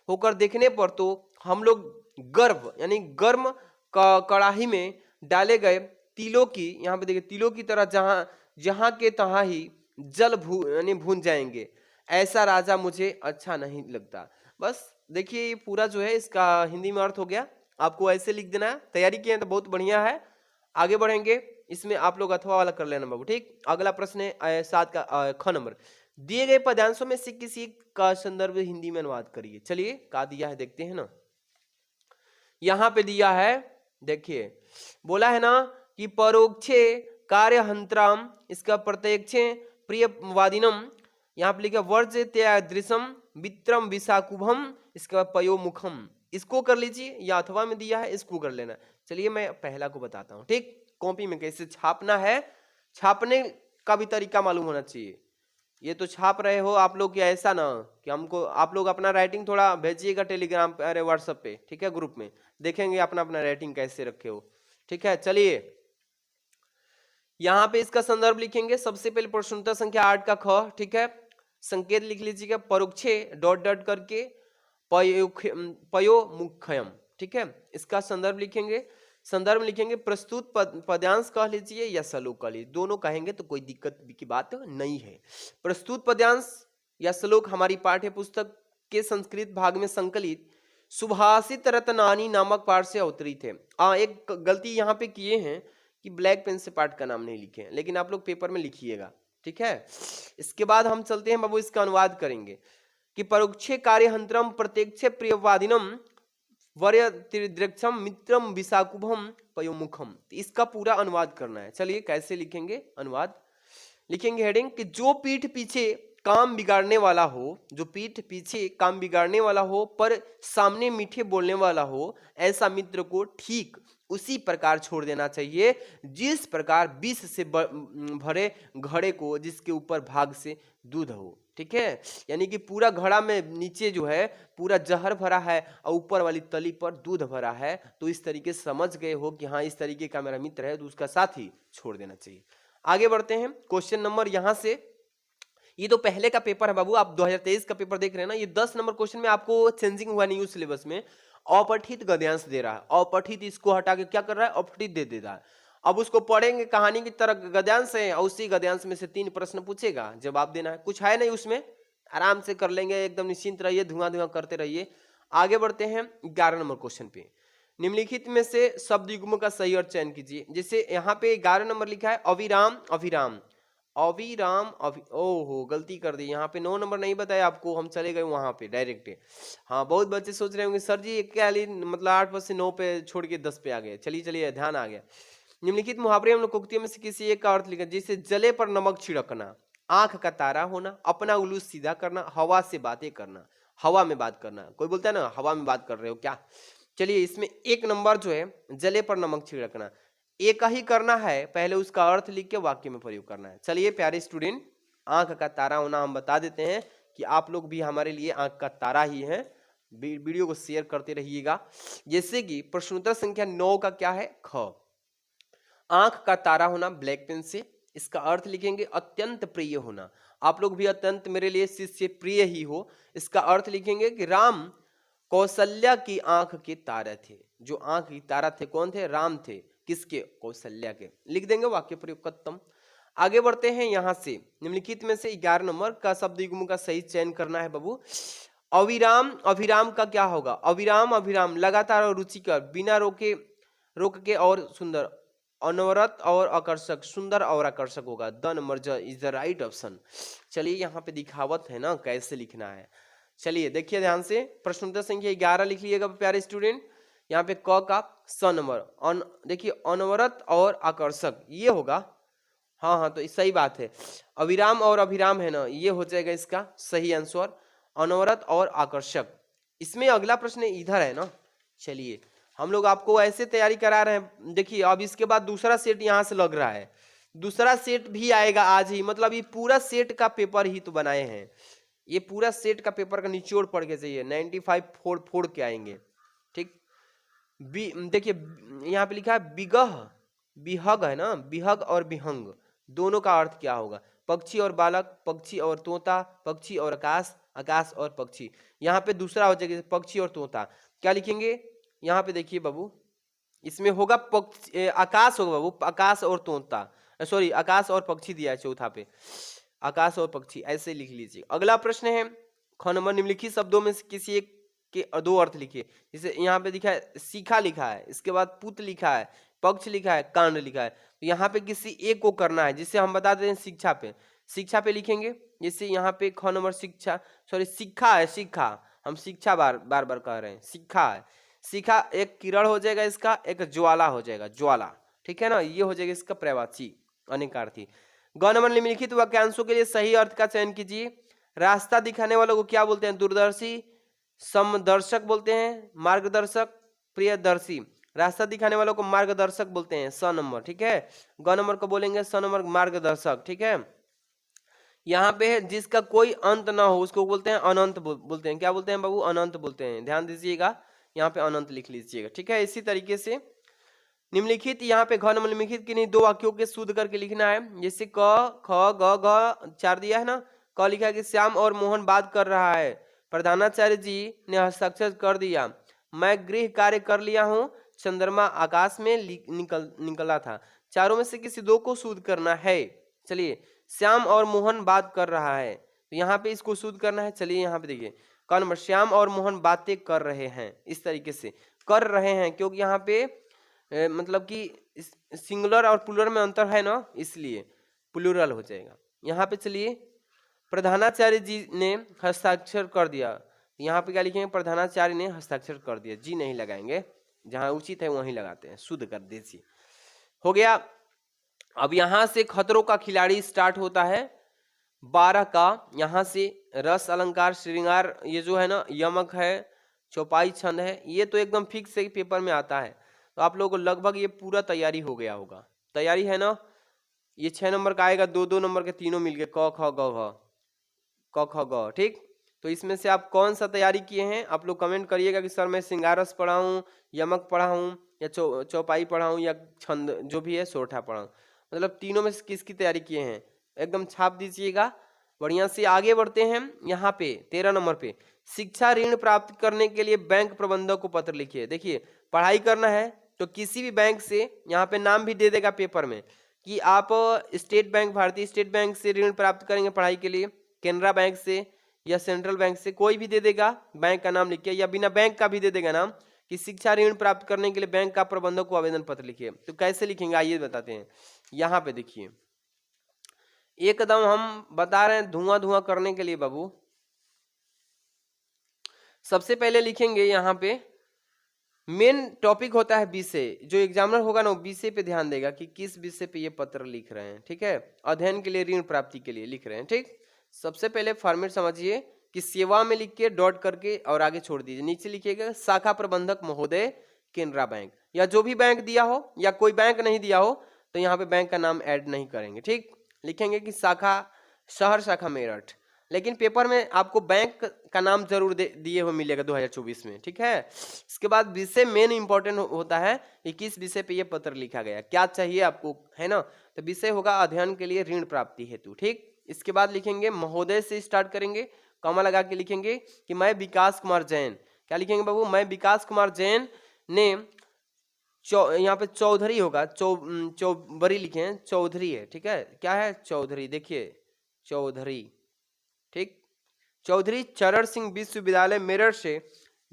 होकर देखने पर तो हम लोग गर्भ यानी गर्म कड़ाही में डाले गए तिलों की, यहाँ पे देखिए तिलों की तरह जहां के तहां ही जल यानी भून जाएंगे। ऐसा राजा मुझे अच्छा नहीं लगता। बस देखिए ये पूरा जो है इसका हिंदी में अर्थ हो गया। आपको ऐसे लिख देना है, तैयारी किए तो बहुत बढ़िया है। आगे बढ़ेंगे, इसमें आप लोग अथवा वाला कर लेना बाबू, ठीक। अगला प्रश्न है 7 का ख नंबर। दिए गए पदांशों में से किसी का संदर्भ हिंदी में अनुवाद करिए। चलिए का दिया है देखते हैं ना। यहाँ पे दिया है, देखिए बोला है ना कि परोक्षे कार्यहंत्राम, इसका प्रत्यक्षे प्रियवादिनम, यहाँ पे लिखा वर्ज त्यादृशम वित्रम विशाकुभम, इसके बाद पयोमुखम। इसको कर लीजिए, या अथवा में दिया है इसको कर लेना। चलिए मैं पहला को बताता हूँ, ठीक। कॉपी में कैसे छापना है, छापने का भी तरीका मालूम होना चाहिए। ये तो छाप रहे हो आप लोग, या ऐसा ना कि हमको आप लोग अपना राइटिंग थोड़ा भेजिएगा टेलीग्राम पे, अरे व्हाट्सएप पे, ठीक है, ग्रुप में देखेंगे अपना अपना राइटिंग कैसे रखे हो, ठीक है। चलिए यहाँ पे इसका संदर्भ लिखेंगे। सबसे पहले प्रश्नोत्तर संख्या 8 का ख, ठीक है। संकेत लिख लीजिएगा परोक्षे ... करके पयो मुखयम, ठीक है। इसका संदर्भ लिखेंगे, संदर्भ लिखेंगे प्रस्तुत पद्यांश कह लीजिए या श्लोक कह लीजिए, दोनों कहेंगे तो कोई दिक्कत की बात नहीं है। प्रस्तुत पद्यांश या श्लोक हमारी पाठ्य पुस्तक के संस्कृत भाग में संकलित सुभाषित रत्नानी नामक पाठ से अवतरित है। एक गलती यहाँ पे किए हैं कि ब्लैक पेन से पाठ का नाम नहीं लिखे, लेकिन आप लोग पेपर में लिखिएगा, ठीक है। इसके बाद हम चलते हैं बाबू, इसका अनुवाद करेंगे कि परोक्षे कार्यहंत्रम प्रत्यक्ष प्रियवादिनम वरयतिर्दृक्षम मित्रम विशाकुभम पयोमुखम। इसका पूरा अनुवाद करना है। चलिए कैसे लिखेंगे अनुवाद, लिखेंगे हेडिंग कि जो पीठ पीछे काम बिगाड़ने वाला हो, जो पीठ पीछे काम बिगाड़ने वाला हो पर सामने मीठे बोलने वाला हो, ऐसा मित्र को ठीक उसी प्रकार छोड़ देना चाहिए जिस प्रकार विष से भरे घड़े को जिसके ऊपर भाग से दूध हो, ठीक है। यानी कि पूरा घड़ा में नीचे जो है पूरा जहर भरा है और ऊपर वाली तली पर दूध भरा है, तो इस तरीके से समझ गए हो कि हाँ इस तरीके का मेरा मित्र है, तो उसका साथ ही छोड़ देना चाहिए। आगे बढ़ते हैं, क्वेश्चन नंबर यहां से, ये तो पहले का पेपर है बाबू, आप 2023 का पेपर देख रहे हैं ना, ये 10 नंबर क्वेश्चन में आपको चेंजिंग हुआ न्यू सिलेबस में अपठित गद्यांश दे रहा है। अपठित इसको हटा के क्या कर रहा है, अपठित दे देता है। अब उसको पढ़ेंगे, कहानी की तरह गद्यांश है और उसी गद्यांश में से 3 प्रश्न पूछेगा, जवाब देना है, कुछ है नहीं उसमें, आराम से कर लेंगे, एकदम निश्चिंत रहिए, धुआं धुआं करते रहिए। आगे बढ़ते हैं 11 नंबर क्वेश्चन पे, निम्नलिखित में से शब्द युग्म का सही अर्थ चयन कीजिए। जैसे यहाँ पे 11 नंबर लिखा है अविराम अभिराम, अविराम ओहो गलती कर दी, यहाँ पे 9 नंबर नहीं बताया आपको, हम चले गए वहां पे डायरेक्ट। हाँ बहुत बच्चे सोच रहे होंगे सर जी क्या मतलब 8 पर से 9 पे छोड़ के 10 पे आ गए। चलिए चलिए ध्यान आ गया। निम्नलिखित मुहावरे एवं लोकोक्तियों में से किसी एक का अर्थ लिखा, जैसे जले पर नमक छिड़कना, आंख का तारा होना, अपना उल्लू सीधा करना, हवा से बातें करना। हवा में बात करना, कोई बोलता है ना हवा में बात कर रहे हो क्या। चलिए इसमें 1 नंबर जो है जले पर नमक छिड़कना, एक ही करना है, पहले उसका अर्थ लिख के वाक्य में प्रयोग करना है। चलिए प्यारे स्टूडेंट, आंख का तारा होना हम बता देते हैं कि आप लोग भी हमारे लिए आंख का तारा ही हैं। वीडियो को शेयर करते रहिएगा। जैसे कि प्रश्नोत्तर संख्या 9 का क्या है, ख, आंख का तारा होना ब्लैक पेन से, इसका अर्थ लिखेंगे अत्यंत प्रिय होना। आप लोग भी अत्यंत मेरे लिए शिष्य प्रिय ही हो, इसका अर्थ लिखेंगे कि राम कौशल्या की आंख के तारे थे। जो आंख की तारा थे कौन थे, राम थे, किसके, कौशल्या के, लिख देंगे वाक्य प्रयोग खत्म। आगे बढ़ते हैं यहां से, निम्नलिखित में से 11 नंबर का शब्द युग्म का सही चयन करना है बाबू। अविराम अभिराम का क्या होगा, अविराम अभिराम लगातार और रुचिकर, बिना रोक के और सुंदर, अनवरत और आकर्षक, सुंदर और आकर्षक होगा। The number is the right option. चलिए यहाँ पे दिखावत है ना कैसे लिखना है, चलिए देखिए ध्यान से, प्रश्नोत्तर संख्या 11 लिख लीजिएगा प्यारे स्टूडेंट। यहाँ पे क का स नंबर, देखिए अनवरत और आकर्षक ये होगा, हाँ हाँ तो सही बात है, अविराम और अभिराम है ना, ये हो जाएगा इसका सही आंसर, अनवरत और आकर्षक। इसमें अगला प्रश्न इधर है ना। चलिए हम लोग आपको ऐसे तैयारी करा रहे हैं, देखिए अब इसके बाद दूसरा सेट यहाँ से लग रहा है, दूसरा सेट भी आएगा आज ही, मतलब ये पूरा सेट का पेपर ही तो बनाए हैं, ये पूरा सेट का पेपर का निचोड़ पड़ के चाहिए, 95 फोड़ के आएंगे, ठीक। देखिए यहाँ पे लिखा है बिगह, बिहग है ना, बिहग और बिहंग दोनों का अर्थ क्या होगा, पक्षी और बालक, पक्षी और तोता, पक्षी और आकाश, आकाश और पक्षी। यहाँ पे दूसरा हो जाएगा पक्षी और तोता, क्या लिखेंगे यहाँ पे देखिए बाबू, इसमें होगा आकाश होगा बाबू, आकाश और तोता, सॉरी आकाश और पक्षी दिया है चौथा पे, आकाश और पक्षी ऐसे लिख लीजिए। अगला प्रश्न है ख नंबर, निम्नलिखित शब्दों में किसी एक के 2 अर्थ लिखिए। जैसे यहाँ पे लिखा है सीखा लिखा है, इसके बाद पुत लिखा है, पक्ष लिखा है, कांड लिखा है, तो यहाँ पे किसी एक को करना है, जिससे हम बता देते हैं शिक्षा पे लिखेंगे। जैसे यहाँ पे ख नंबर शिक्षा, सॉरी शिक्षा है, शिक्षा, हम शिक्षा बार बार कह रहे हैं, शिक्षा है, शिखा एक किरण हो जाएगा इसका, एक ज्वाला हो जाएगा, ज्वाला, ठीक है ना, ये हो जाएगा इसका प्रवाची अनेकार्थी। ग नंबर, निम्नलिखित वाक्यांशों के लिए सही अर्थ का चयन कीजिए। रास्ता दिखाने वालों को क्या बोलते हैं, दूरदर्शी, समदर्शक बोलते हैं, मार्गदर्शक, प्रियदर्शी। रास्ता दिखाने वालों को मार्गदर्शक बोलते हैं, स नंबर, ठीक है। ग नंबर को बोलेंगे स नंबर मार्गदर्शक, ठीक है। यहाँ पे है जिसका कोई अंत ना हो उसको बोलते हैं अनंत, बोलते हैं, क्या बोलते हैं बाबू, अनंत बोलते हैं, ध्यान दीजिएगा, यहाँ पे अनंत लिख लीजिएगा, ठीक है। इसी तरीके से निम्नलिखित, यहाँ पे घ नंबर निम्नलिखित किन्हीं 2 वाक्यों के शुद्ध करके लिखना है। जैसे क ख ग घ 4 दिया है ना, क लिखा है कि श्याम और मोहन बात कर रहा है, प्रधानाचार्य जी ने हस्ताक्षर कर दिया, मैं गृह कार्य कर लिया हूँ, चंद्रमा आकाश में निकला था। चारों में से किसी 2 को शुद्ध करना है। चलिए श्याम और मोहन बात कर रहा है, तो यहाँ पे इसको शुद्ध करना है। चलिए यहाँ पे देखिए क नंबर, श्याम और मोहन बातें कर रहे हैं, इस तरीके से कर रहे हैं, क्योंकि यहाँ पे मतलब कि सिंगुलर और प्लूरल में अंतर है ना, इसलिए प्लूरल हो जाएगा। यहाँ पे चलिए, प्रधानाचार्य जी ने हस्ताक्षर कर दिया, यहाँ पे क्या लिखेंगे, प्रधानाचार्य ने हस्ताक्षर कर दिया, जी नहीं लगाएंगे, जहाँ उचित है वहीं लगाते हैं, शुद्ध कर दीजिए, हो गया। अब यहाँ से खतरों का खिलाड़ी स्टार्ट होता है 12 का, यहाँ से रस अलंकार श्रृंगार, ये जो है ना यमक है, चौपाई छंद है, ये तो एकदम फिक्स है पेपर में आता है। तो आप लोगों को लगभग ये पूरा तैयारी हो गया होगा, तैयारी है ना। ये 6 नंबर का आएगा, 2-2 नंबर के तीनों मिल गए, क ख ग घ, क ख ग, ठीक। तो इसमें से आप कौन सा तैयारी किए हैं, आप लोग कमेंट करिएगा कि सर मैं श्रृंगारस पढ़ा हूँ, यमक पढ़ा हूँ, या चौपाई पढ़ा हूँ, या छंद जो भी है सोरठा पढ़ा हूँ, मतलब तीनों में से किसकी तैयारी किए हैं, एकदम छाप दीजिएगा। बढ़िया से आगे बढ़ते हैं, यहाँ पे 13 नंबर पे, शिक्षा ऋण प्राप्त करने के लिए बैंक प्रबंधक को पत्र लिखिए। देखिए पढ़ाई करना है तो किसी भी बैंक से, यहाँ पे नाम भी दे देगा पेपर में कि आप स्टेट बैंक, भारतीय स्टेट बैंक से ऋण प्राप्त करेंगे पढ़ाई के लिए, केनरा बैंक से या सेंट्रल बैंक से, कोई भी दे देगा, बैंक का नाम लिखिए, या बिना बैंक का भी दे देगा नाम कि शिक्षा ऋण प्राप्त करने के लिए बैंक का प्रबंधक को आवेदन पत्र लिखिए। तो कैसे लिखेंगे आइए बताते हैं। यहाँ पे देखिए एकदम हम बता रहे हैं धुआं धुआं करने के लिए बाबू। सबसे पहले लिखेंगे यहाँ पे, मेन टॉपिक होता है विषय, जो एग्जामिनर होगा ना विषय पे ध्यान देगा कि किस विषय पे ये पत्र लिख रहे हैं, ठीक है, अध्ययन के लिए ऋण प्राप्ति के लिए लिख रहे हैं, ठीक। सबसे पहले फॉर्मेट समझिए कि सेवा में लिख के डॉट करके और आगे छोड़ दीजिए, नीचे लिखिएगा शाखा प्रबंधक महोदय केनरा बैंक, या जो भी बैंक दिया हो, या कोई बैंक नहीं दिया हो तो यहाँ पे बैंक का नाम ऐड नहीं करेंगे, ठीक। लिखेंगे कि शाखा, शहर शाखा मेरठ, लेकिन पेपर में आपको बैंक का नाम जरूर दिए हुए मिलेगा 2024 में, ठीक है। इसके बाद विषय मेन इंपॉर्टेंट होता है कि किस विषय पे ये पत्र लिखा गया, क्या चाहिए आपको, है ना। तो विषय होगा अध्ययन के लिए ऋण प्राप्ति हेतु, ठीक। इसके बाद लिखेंगे महोदय से स्टार्ट करेंगे, कॉमा लगा के लिखेंगे कि मैं विकास कुमार जैन, क्या लिखेंगे बाबू, मैं विकास कुमार जैन ने, यहाँ पे चौधरी होगा, चौबरी लिखे हैं, चौधरी है, ठीक है, क्या है चौधरी, देखिए चौधरी, ठीक। चौधरी चरण सिंह विश्वविद्यालय मेरठ से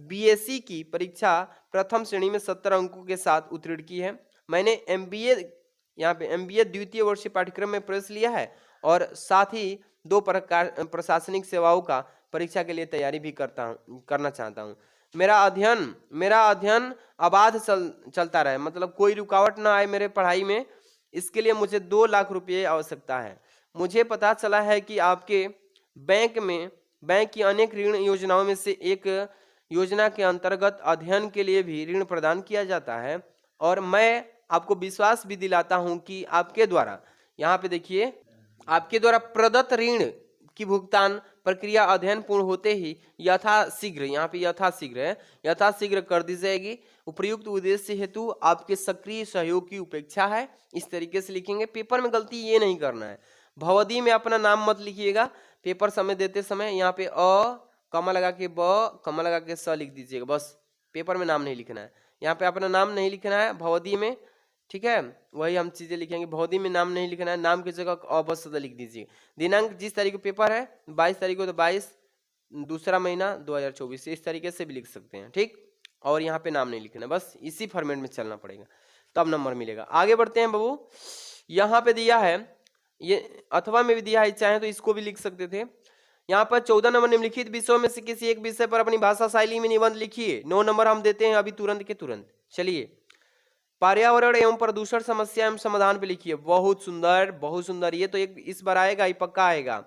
बीएससी की परीक्षा प्रथम श्रेणी में 70 अंकों के साथ उत्तीर्ण की है। मैंने एमबीए, यहाँ पे एमबीए द्वितीय वर्षीय पाठ्यक्रम में प्रवेश लिया है और साथ ही 2 प्रशासनिक सेवाओं का परीक्षा के लिए तैयारी भी करना चाहता हूँ। मेरा अध्ययन अबाध चलता रहे, मतलब कोई रुकावट ना आए मेरे पढ़ाई में, इसके लिए मुझे 2 लाख रुपये आवश्यकता है। मुझे पता चला है कि आपके बैंक की अनेक ऋण योजनाओं में से एक योजना के अंतर्गत अध्ययन के लिए भी ऋण प्रदान किया जाता है, और मैं आपको विश्वास भी दिलाता हूं कि आपके द्वारा, यहाँ पे देखिए, आपके द्वारा प्रदत्त ऋण की भुगतान प्रक्रिया अध्ययन पूर्ण होते ही यथाशीघ्र, यहाँ पे यथाशीघ्र है, यथाशीघ्र कर दी जाएगी। उपयुक्त उद्देश्य हेतु आपके सक्रिय सहयोग की उपेक्षा है। इस तरीके से लिखेंगे, पेपर में गलती ये नहीं करना है, भवदी में अपना नाम मत लिखिएगा, पेपर समय देते समय यहाँ पे कमा लगा के कमा लगा के स लिख दीजिएगा, बस, पेपर में नाम नहीं लिखना है, यहाँ पे अपना नाम नहीं लिखना है भवदी में, ठीक है। वही हम चीजें लिखेंगे, भवदी में नाम नहीं लिखना है, नाम की जगह बस लिख दीजिए। दिनांक जिस तारीख को पेपर है 22 तारीख को, तो 22 दूसरा महीना 2024, इस तरीके से भी लिख सकते हैं, ठीक। और यहाँ पे नाम नहीं लिखना, बस इसी फॉर्मेट में चलना पड़ेगा, तब नंबर मिलेगा। आगे बढ़ते हैं बाबू, यहाँ पे दिया है, ये अथवा में भी दिया है, चाहे तो इसको भी लिख सकते थे। यहाँ पर 14 नंबर निम्नलिखित विषयों में से किसी एक विषय पर अपनी भाषा शैली में निबंध लिखिए। 9 नंबर हम देते हैं अभी तुरंत के तुरंत। चलिए, पर्यावरण एवं प्रदूषण समस्या एवं समाधान पे लिखिए। बहुत सुंदर, बहुत सुंदर, ये तो एक इस बार आएगा ही, पक्का आएगा।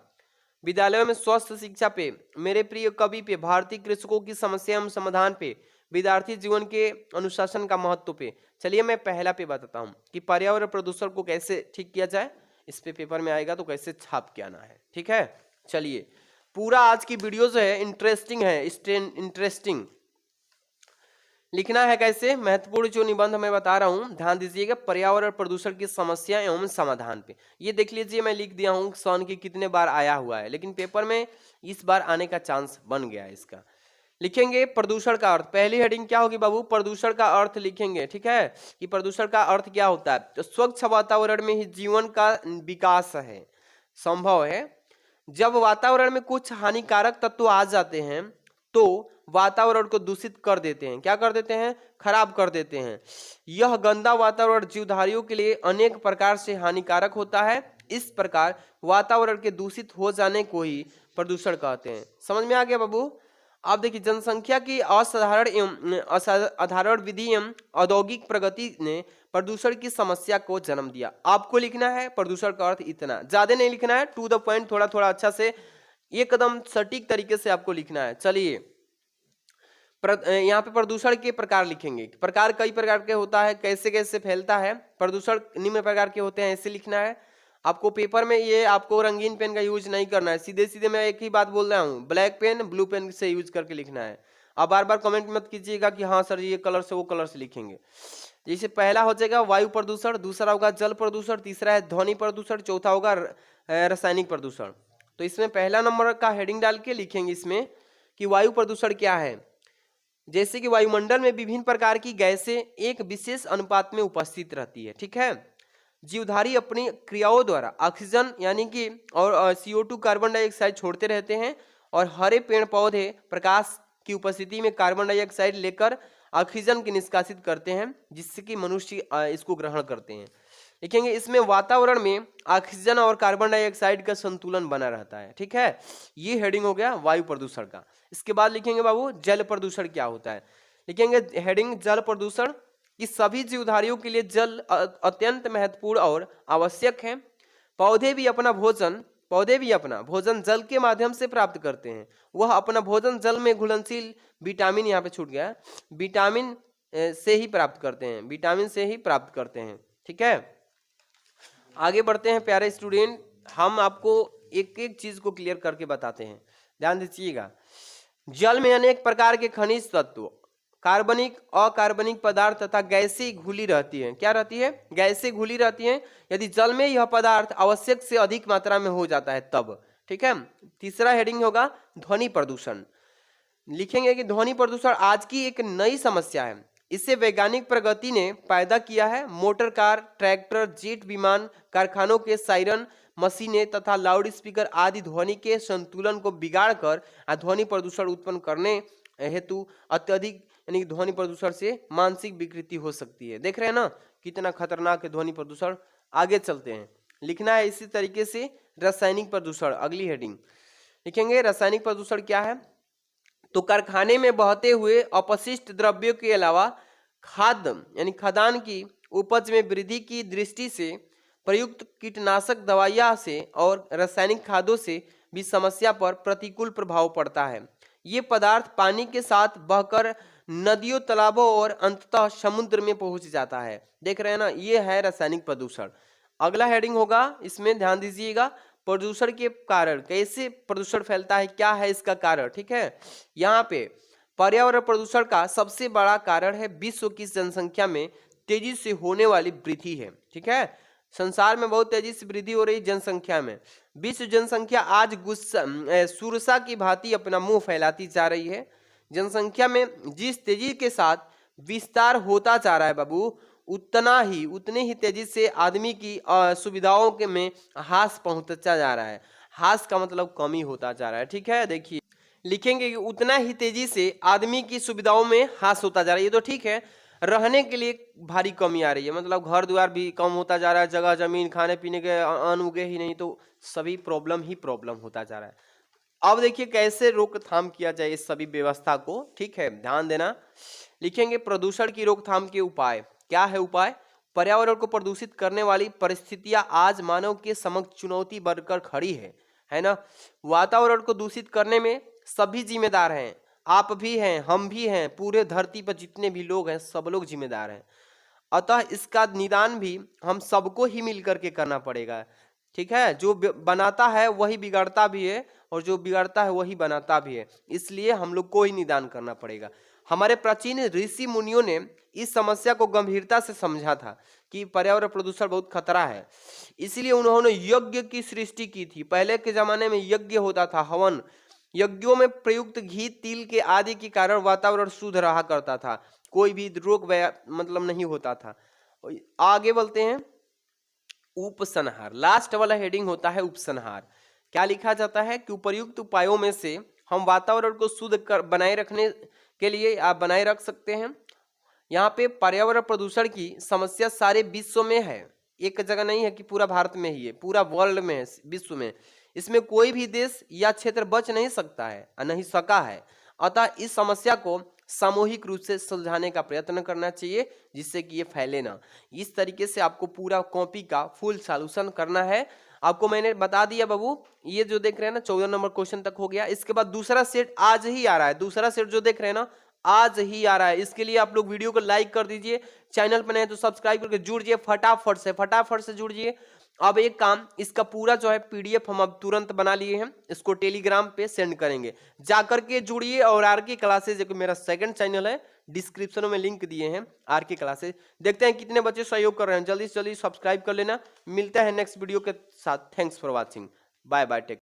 विद्यालयों में स्वस्थ शिक्षा पे, मेरे प्रिय कवि पे, भारतीय कृषकों की समस्या एवं समाधान पे, विद्यार्थी जीवन के अनुशासन का महत्व पे। चलिए मैं पहला पे बताता हूँ कि पर्यावरण प्रदूषण को कैसे ठीक किया जाए, इस पे पेपर में आएगा तो कैसे छाप के आना है, ठीक है। चलिए, पूरा आज की वीडियो जो है इंटरेस्टिंग है, इंटरेस्टिंग लिखना है कैसे, महत्वपूर्ण जो निबंध मैं बता रहा हूं ध्यान दीजिएगा। पर्यावरण प्रदूषण की समस्या एवं समाधान पे, ये देख लीजिए मैं लिख दिया हूं सन की कितने बार आया हुआ है, लेकिन पेपर में इस बार आने का चांस बन गया है इसका। लिखेंगे प्रदूषण का अर्थ, पहली हेडिंग क्या होगी बाबू, प्रदूषण का अर्थ लिखेंगे, ठीक है, कि प्रदूषण का अर्थ क्या होता है। तो स्वच्छ वातावरण में ही जीवन का विकास है, संभव है। जब वातावरण में कुछ हानिकारक तत्व आ जाते हैं तो वातावरण को दूषित कर देते हैं। क्या कर देते हैं? खराब कर देते हैं। यह गंदा वातावरण जीवधारियों के लिए अनेक प्रकार से हानिकारक होता है। इस प्रकार वातावरण के दूषित हो जाने को ही प्रदूषण कहते हैं। समझ में आ गया बाबू? आप देखिए, जनसंख्या की असाधारण विधि एवं औद्योगिक प्रगति ने प्रदूषण की समस्या को जन्म दिया। आपको लिखना है प्रदूषण का अर्थ इतना, ज्यादा नहीं लिखना है, टू द पॉइंट, थोड़ा थोड़ा अच्छा से एकदम सटीक तरीके से आपको लिखना है। चलिए, यहाँ पे प्रदूषण के प्रकार लिखेंगे। प्रकार कई प्रकार के होता है, कैसे कैसे फैलता है। प्रदूषण निम्न प्रकार के होते हैं, ऐसे लिखना है आपको। पेपर में ये आपको रंगीन पेन का यूज नहीं करना है, सीधे सीधे मैं एक ही बात बोल रहा हूँ, ब्लैक पेन ब्लू पेन से यूज करके लिखना है। अब बार बार कमेंट मत कीजिएगा कि हाँ सर ये कलर से वो कलर से लिखेंगे। जैसे पहला हो जाएगा वायु प्रदूषण, दूसरा होगा जल प्रदूषण, तीसरा है ध्वनि प्रदूषण, चौथा होगा रासायनिक प्रदूषण। तो इसमें पहला नंबर का हेडिंग डाल के लिखेंगे इसमें कि वायु प्रदूषण क्या है। जैसे कि वायुमंडल में विभिन्न प्रकार की गैसें एक विशेष अनुपात में उपस्थित रहती है, ठीक है। जीवधारी अपनी क्रियाओं द्वारा ऑक्सीजन यानी कि और CO2 कार्बन डाइऑक्साइड छोड़ते रहते हैं, और हरे पेड़ पौधे प्रकाश की उपस्थिति में कार्बन डाइऑक्साइड लेकर ऑक्सीजन की निष्कासित करते हैं, जिससे कि मनुष्य इसको ग्रहण करते हैं। लिखेंगे इसमें वातावरण में ऑक्सीजन और कार्बन डाइऑक्साइड का संतुलन बना रहता है, ठीक है। ये हेडिंग हो गया वायु प्रदूषण का। इसके बाद लिखेंगे बाबू जल प्रदूषण क्या होता है। लिखेंगे हेडिंग जल प्रदूषण कि सभी जीवधारियों के लिए जल अत्यंत महत्वपूर्ण और आवश्यक है। पौधे भी अपना भोजन जल के माध्यम से प्राप्त करते हैं। वह अपना भोजन जल में घुलनशील विटामिन, यहाँ पे छूट गया, विटामिन से ही प्राप्त करते हैं, ठीक है। आगे बढ़ते हैं प्यारे स्टूडेंट, हम आपको एक एक चीज को क्लियर करके बताते हैं, ध्यान दीजिएगा। जल में अनेक प्रकार के खनिज तत्व, कार्बनिक अकार्बनिक पदार्थ तथा गैसें घुली रहती हैं। क्या रहती है? गैसें घुली रहती हैं। यदि जल में यह पदार्थ आवश्यक से अधिक मात्रा में हो जाता है तब, ठीक है। तीसरा हेडिंग होगा ध्वनि प्रदूषण। लिखेंगे कि ध्वनि प्रदूषण आज की एक नई समस्या है। इसे वैज्ञानिक प्रगति ने पैदा किया है। मोटर कार, ट्रैक्टर, जेट विमान, कारखानों के सायरन, मशीनें तथा लाउड स्पीकर आदि ध्वनि के संतुलन को बिगाड़कर ध्वनि प्रदूषण उत्पन्न करने हेतु अत्यधिक यानी ध्वनि प्रदूषण से मानसिक विकृति हो सकती है। देख रहे हैं ना कितना खतरनाक है ध्वनि प्रदूषण। आगे चलते हैं, लिखना है इसी तरीके से रासायनिक प्रदूषण। अगली हेडिंग लिखेंगे रासायनिक प्रदूषण क्या है। तो कारखाने में बहते हुए अपशिष्ट द्रव्यों के अलावा खाद्य यानी खाद्यान्न की उपज में वृद्धि की दृष्टि से प्रयुक्त कीटनाशक दवाइयां से और रासायनिक खादों से भी समस्या पर प्रतिकूल प्रभाव पड़ता है। ये पदार्थ पानी के साथ बहकर नदियों, तालाबों और अंततः समुद्र में पहुंच जाता है। देख रहे हैं ना, ये है रासायनिक प्रदूषण। अगला हेडिंग होगा, इसमें ध्यान दीजिएगा, प्रदूषण के कारण, कैसे प्रदूषण फैलता है, क्या है इसका कारण, ठीक है। यहाँ पे पर्यावरण प्रदूषण का सबसे बड़ा कारण है विश्व की जनसंख्या में तेजी से होने वाली वृद्धि है, ठीक है। संसार में बहुत तेजी से वृद्धि हो रही जनसंख्या में। विश्व जनसंख्या आज सुरसा की भांति अपना मुंह फैलाती जा रही है। जनसंख्या में जिस तेजी के साथ विस्तार होता जा रहा है बाबू, उतने ही तेजी से आदमी की सुविधाओं के में ह्रास पहुंचता जा रहा है। ह्रास का मतलब कमी होता जा रहा है, ठीक है। देखिए लिखेंगे कि उतना ही तेजी से आदमी की सुविधाओं में ह्रास होता जा रहा है। ये तो ठीक है, रहने के लिए भारी कमी आ रही है, मतलब घर द्वार भी कम होता जा रहा है, जगह जमीन, खाने पीने के अन्न उगे ही नहीं, तो सभी प्रॉब्लम होता जा रहा है। अब देखिए कैसे रोकथाम किया जाए इस सभी व्यवस्था को, ठीक है, ध्यान देना। लिखेंगे प्रदूषण की रोकथाम के उपाय। क्या है उपाय? पर्यावरण को प्रदूषित करने वाली परिस्थितियां आज मानव के समक्ष चुनौती बनकर खड़ी है ना। वातावरण को दूषित करने में सभी जिम्मेदार हैं, आप भी हैं, हम भी हैं, पूरे धरती पर जितने भी लोग हैं सब लोग जिम्मेदार हैं। अतः इसका निदान भी हम सबको ही मिलकर के करना पड़ेगा, ठीक है। जो बनाता है वही बिगाड़ता भी है, और जो बिगाड़ता है वही बनाता भी है, इसलिए हम लोग को ही निदान करना पड़ेगा। हमारे प्राचीन ऋषि मुनियों ने इस समस्या को गंभीरता से समझा था कि पर्यावरण प्रदूषण बहुत खतरा है, इसलिए उन्होंने यज्ञ की सृष्टि की थी। पहले के जमाने में यज्ञ होता था, हवन। यज्ञों में प्रयुक्त घी, तिल के आदि के कारण वातावरण शुद्ध रहा करता था, कोई भी रोग मतलब नहीं होता था। आगे बढ़ते हैं, उपसंहार। लास्ट वाला हेडिंग होता है उपसंहार। क्या लिखा जाता है कि उपर्युक्त उपायों में से हम वातावरण को शुद्ध बनाए रखने के लिए आप बनाए रख सकते हैं। यहाँ पे पर्यावरण प्रदूषण की समस्या सारे विश्व में है, एक जगह नहीं है कि पूरा भारत में ही है, पूरा वर्ल्ड में है, विश्व में। इसमें कोई भी देश या क्षेत्र बच नहीं सकता है, नहीं सका है। अतः इस समस्या को सामूहिक रूप से सुलझाने का प्रयत्न करना चाहिए, जिससे कि ये फैले ना। इस तरीके से आपको पूरा कॉपी का फुल सॉल्यूशन करना है। आपको मैंने बता दिया बाबू, ये जो देख रहे हैं ना 14 नंबर क्वेश्चन तक हो गया। इसके बाद दूसरा सेट आज ही आ रहा है, दूसरा सेट जो देख रहे हैं ना आज ही आ रहा है। इसके लिए आप लोग वीडियो को लाइक कर दीजिए, चैनल पर नए तो सब्सक्राइब करके जुड़ जाइए, फटाफट से जुड़ जाइए। अब एक काम, इसका पूरा जो है पीडीएफ हम अब तुरंत बना लिए हैं, इसको टेलीग्राम पे सेंड करेंगे, जाकर के जुड़िए। और आरके क्लासेज जो मेरा सेकंड चैनल है, डिस्क्रिप्शन में लिंक दिए हैं, आरके क्लासेज। देखते हैं कितने बच्चे सहयोग कर रहे हैं, जल्दी से जल्दी सब्सक्राइब कर लेना। मिलता है नेक्स्ट वीडियो के साथ। Thanks for watching, bye bye, take.